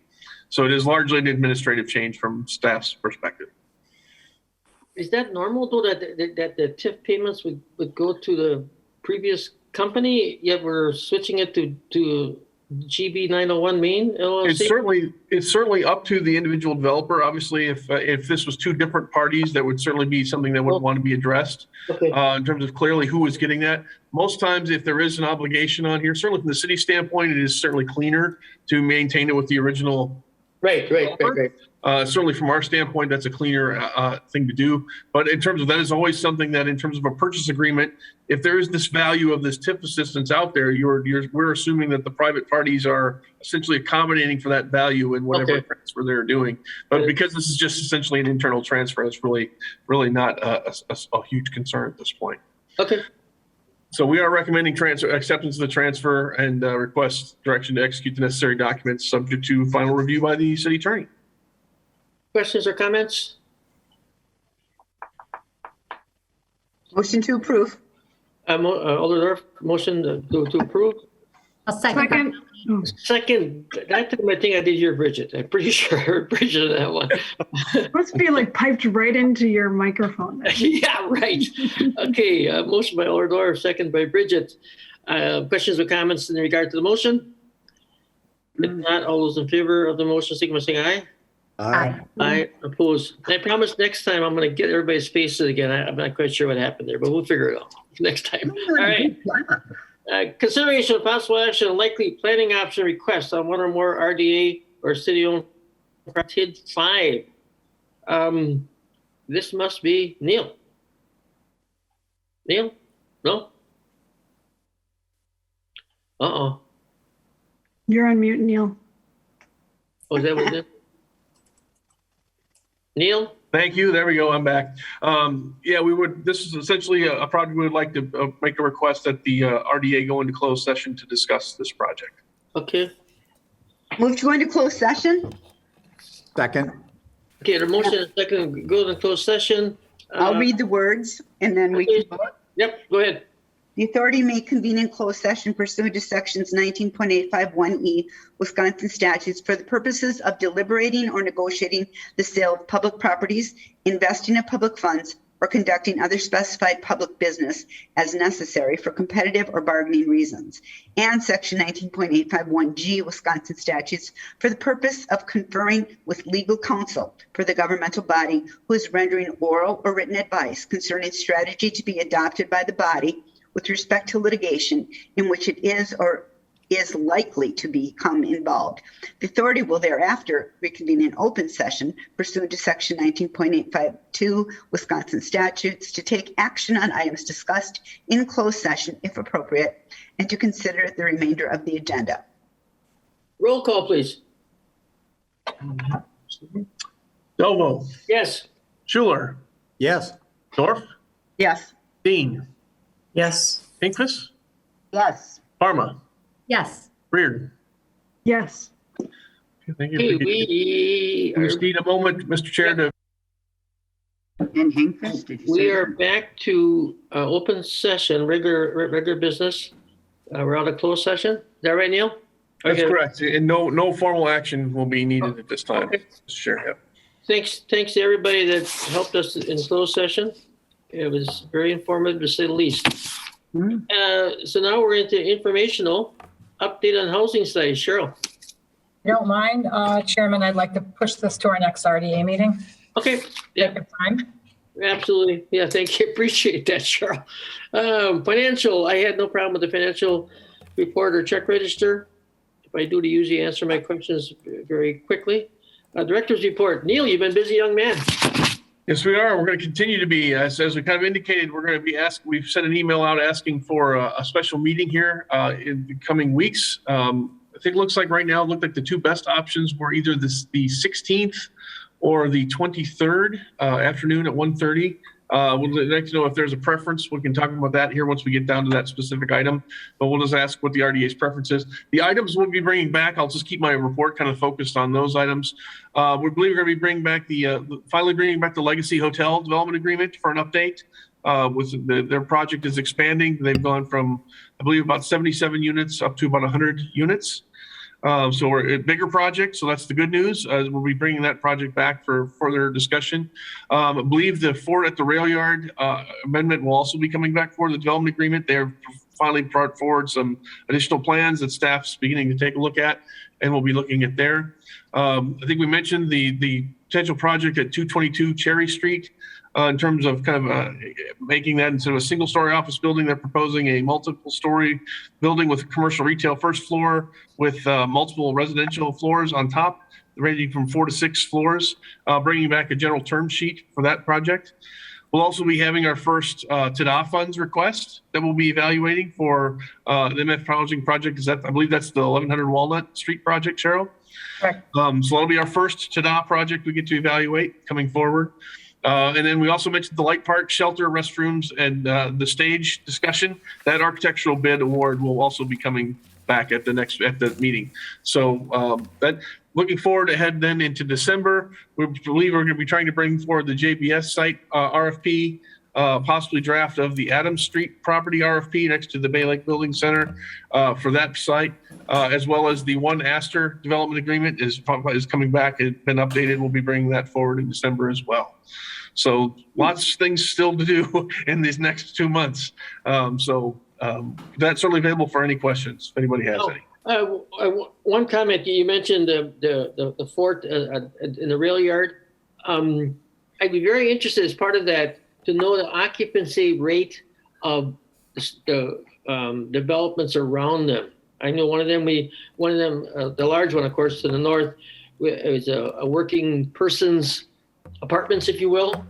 So it is largely an administrative change from staff's perspective. Is that normal though, that the TIF payments would go to the previous company, yet we're switching it to GB 901 Main LLC? It's certainly up to the individual developer. Obviously, if this was two different parties, that would certainly be something that would want to be addressed. Okay. In terms of clearly who is getting that. Most times, if there is an obligation on here, certainly from the city standpoint, it is certainly cleaner to maintain it with the original. Right. Certainly from our standpoint, that's a cleaner thing to do. But in terms of that is always something that in terms of a purchase agreement, if there is this value of this TIF assistance out there, we're assuming that the private parties are essentially accommodating for that value in whatever transfer they're doing. But because this is just essentially an internal transfer, it's really not a huge concern at this point. Okay. So we are recommending acceptance of the transfer and request direction to execute the necessary documents subject to final review by the city attorney. Questions or comments? Motion to approve. Alder, motion to approve. A second. Second, that time I think I did hear Bridget. I'm pretty sure I heard Bridget on that one. Must be like piped right into your microphone. Yeah, right. Okay, motion by Alder, second by Bridget. Questions or comments in regard to the motion? If not, all those in favor of the motion, signify by saying aye. Aye. Aye, opposed. I promise next time I'm going to get everybody's faces again. I'm not quite sure what happened there, but we'll figure it out next time. All right. Consideration of possible action on likely planning option request on one or more RDA or city-owned TID 5. This must be Neil. Neil? No? Uh-oh. You're on mute, Neil. Oh, is that what it is? Neil? Thank you. There we go. I'm back. Yeah, this is essentially a project we would like to make a request that the RDA go into closed session to discuss this project. Okay. Move to go into closed session. Second. Okay, the motion is second, go into closed session. I'll read the words and then we can vote. Yep, go ahead. The authority may convene in closed session pursuant to sections 19.851E Wisconsin statutes for the purposes of deliberating or negotiating the sale of public properties, investing of public funds, or conducting other specified public business as necessary for competitive or bargaining reasons, and section 19.851G Wisconsin statutes for the purpose of conferring with legal counsel for the governmental body who is rendering oral or written advice concerning strategy to be adopted by the body with respect to litigation in which it is or is likely to become involved. The authority will thereafter reconvene in open session pursuant to section 19.852 Wisconsin statutes to take action on items discussed in closed session if appropriate and to consider the remainder of the agenda. Roll call, please. Delvo. Yes. Schuler. Yes. Dorf. Yes. Dean. Yes. Pincus. Yes. Parma. Yes. Reardon. Yes. Okay, thank you. Okay, We just need a moment, Mr. Chair, to. And Hankfest, did you say We are that? back to open session, regular business. We're out of closed session. Is that right, Neil? That's Okay. correct. And no formal action will be needed at this time. Okay. Sure. Yep. Thanks to everybody that helped us in closed session. It was very informative to say the least. So now we're into informational update on housing studies. Cheryl. If you don't mind, Chairman, I'd like to push this to our next RDA meeting. Okay. Yeah. Take your time. Absolutely. Yeah, thank you. Appreciate that, Cheryl. Financial, I had no problem with the financial report or check register. If I do, to usually answer my questions very quickly. Director's report. Neil, you've been busy, young man. Yes, we are. We're going to continue to be, as we kind of indicated, we're going to be we've sent an email out asking for a special meeting here in the coming weeks. I think it looks like right now, it looked like the two best options were either the 16th or the 23rd afternoon at 1:30. We'd like to know if there's a preference. We can talk about that here once we get down to that specific item, but we'll just ask what the RDA's preference is. The items we'll be bringing back, I'll just keep my report kind of focused on those items. We believe we're going to be bringing back finally bringing back the Legacy Hotel Development Agreement for an update. Their project is expanding. They've gone from, I believe, about 77 units up to about 100 units. So we're a bigger project, so that's the good news. We'll be bringing that project back for further discussion. I believe the Fort at the Rail Yard amendment will also be coming back for the development agreement. They're finally brought forward some additional plans that staff's beginning to take a look at, and we'll be looking at there. I think we mentioned the potential project at 222 Cherry Street. In terms of kind of making that instead of a single-story office building, they're proposing a multiple-story building with commercial retail first floor with multiple residential floors on top, ranging from 4 to 6 floors, bringing back a general term sheet for that project. We'll also be having our first TIF funds request that we'll be evaluating for the MF housing project. I believe that's the 1100 Walnut Street project, Cheryl? Correct. So that'll be our first TIF project we get to evaluate coming forward. And then we also mentioned the Light Park shelter, restrooms, and the stage discussion. That architectural bid award will also be coming back at the meeting. So looking forward ahead then into December, we believe we're going to be trying to bring forward the JBS site RFP, possibly draft of the Adams Street property RFP next to the Bay Lake Building Center for that site, as well as the One Astor development agreement is coming back. It's been updated. We'll be bringing that forward in December as well. So lots of things still to do in these next 2 months. That's certainly available for any questions if anybody has any. One comment, you mentioned the fort in the rail yard. I'd be very interested as part of that to know the occupancy rate of the developments around them. I know one of them, the large one, of course, to the north, is a working person's apartments, if you will.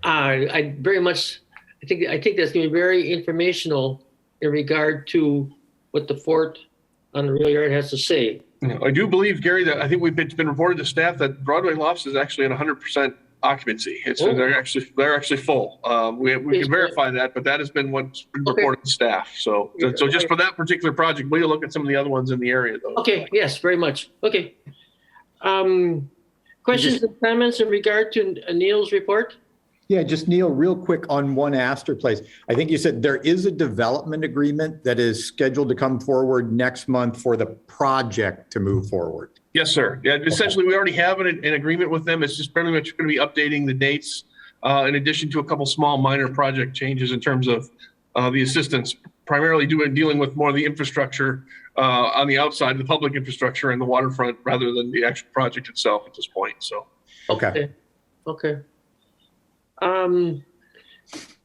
I think that's going to be very informational in regard to what the fort on the rail yard has to say. I do believe, Gary, that I think it's been reported to staff that Broadway Lofts is actually at 100% occupancy. They're actually full. We can verify that, but that has been what's been reported to staff. So just for that particular project, we'll look at some of the other ones in the area, though. Okay. Yes, very much. Okay. Questions and comments in regard to Neil's report? Yeah, just Neil, real quick on One Astor Place. I think you said there is a development agreement that is scheduled to come forward next month for the project to move forward. Yes, sir. Yeah, essentially, we already have an agreement with them. It's just pretty much going to be updating the dates in addition to a couple small minor project changes in terms of the assistance, primarily dealing with more of the infrastructure on the outside, the public infrastructure and the waterfront rather than the actual project itself at this point. So, okay.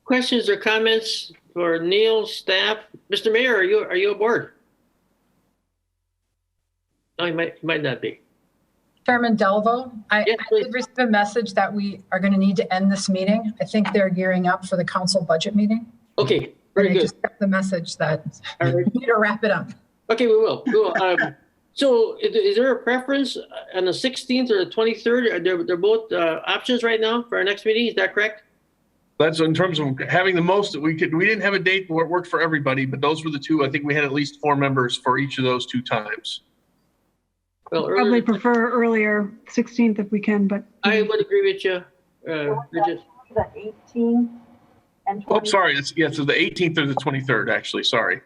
Questions or comments for Neil, staff? Mr. Mayor, are you aboard? No, he might not be. Chairman Delvo, I did receive a message that we are going to need to end this meeting. I think they're gearing up for the council budget meeting. Okay, very good. Just got the message that we need to wrap it up. Okay, we will. So is there a preference on the 16th or the 23rd? They're both options right now for our next meeting. Is that correct? That's in terms of having the most that we could. We didn't have a date where it worked for everybody, but those were the two. I think we had at least 4 members for each of those 2 times. Well, probably prefer earlier, 16th if we can, but. I would agree with you, Bridget. The 18th and 20th. Oh, sorry. So the 18th or the 23rd, actually. Sorry.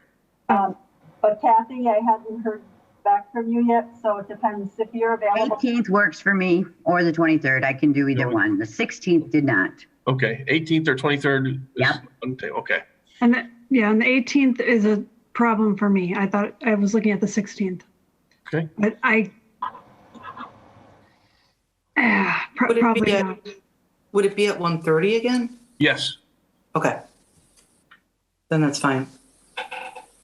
But Kathy, I haven't heard back from you yet, so it depends if you're available. 18th works for me, or the 23rd. I can do either one. The 16th did not. Okay, 18th or 23rd? Yep. Okay. And the 18th is a problem for me. I thought I was looking at the 16th. Okay. But probably not. Would it be at 1:30 again? Yes. Okay. Then that's fine.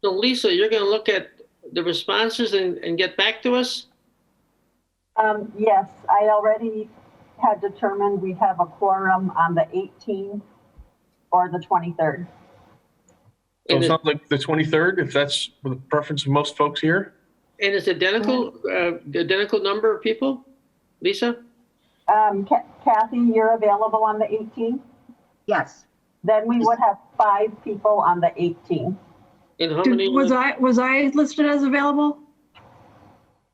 So Lisa, you're going to look at the responses and get back to us? Yes, I already had determined we have a quorum on the 18th or the 23rd. So it sounds like the 23rd, if that's the preference of most folks here. And it's identical number of people, Lisa? Kathy, you're available on the 18th? Yes. Then we would have 5 people on the 18th. And how many? Was I listed as available?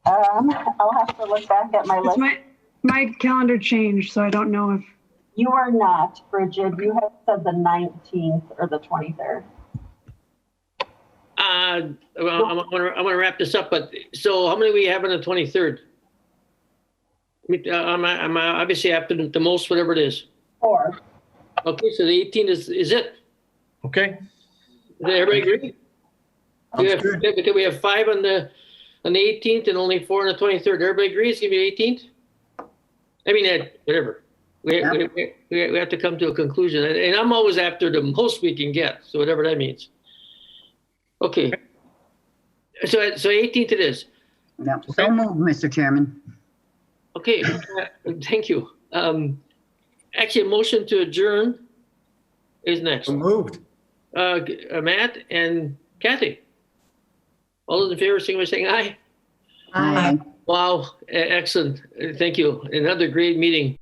I'll have to look back at my list. My calendar changed, so I don't know if. You are not, Bridget. You have said the 19th or the 23rd. Well, I'm gonna wrap this up, but so how many we have on the 23rd? I mean, I'm obviously after the most, whatever it is. 4. Okay, so the 18th is it. Okay. Does everybody agree? We have 5 on the 18th and only 4 on the 23rd. Everybody agrees it's gonna be the 18th? I mean, whatever. We have to come to a conclusion. And I'm always after the most we can get, so whatever that means. Okay. So 18th it is. No, so moved, Mr. Chairman. Okay, thank you. Actually, a motion to adjourn is next. Moved. Matt and Kathy. All those in favor, signify by saying aye. Aye. Wow, excellent. Thank you. Another great meeting.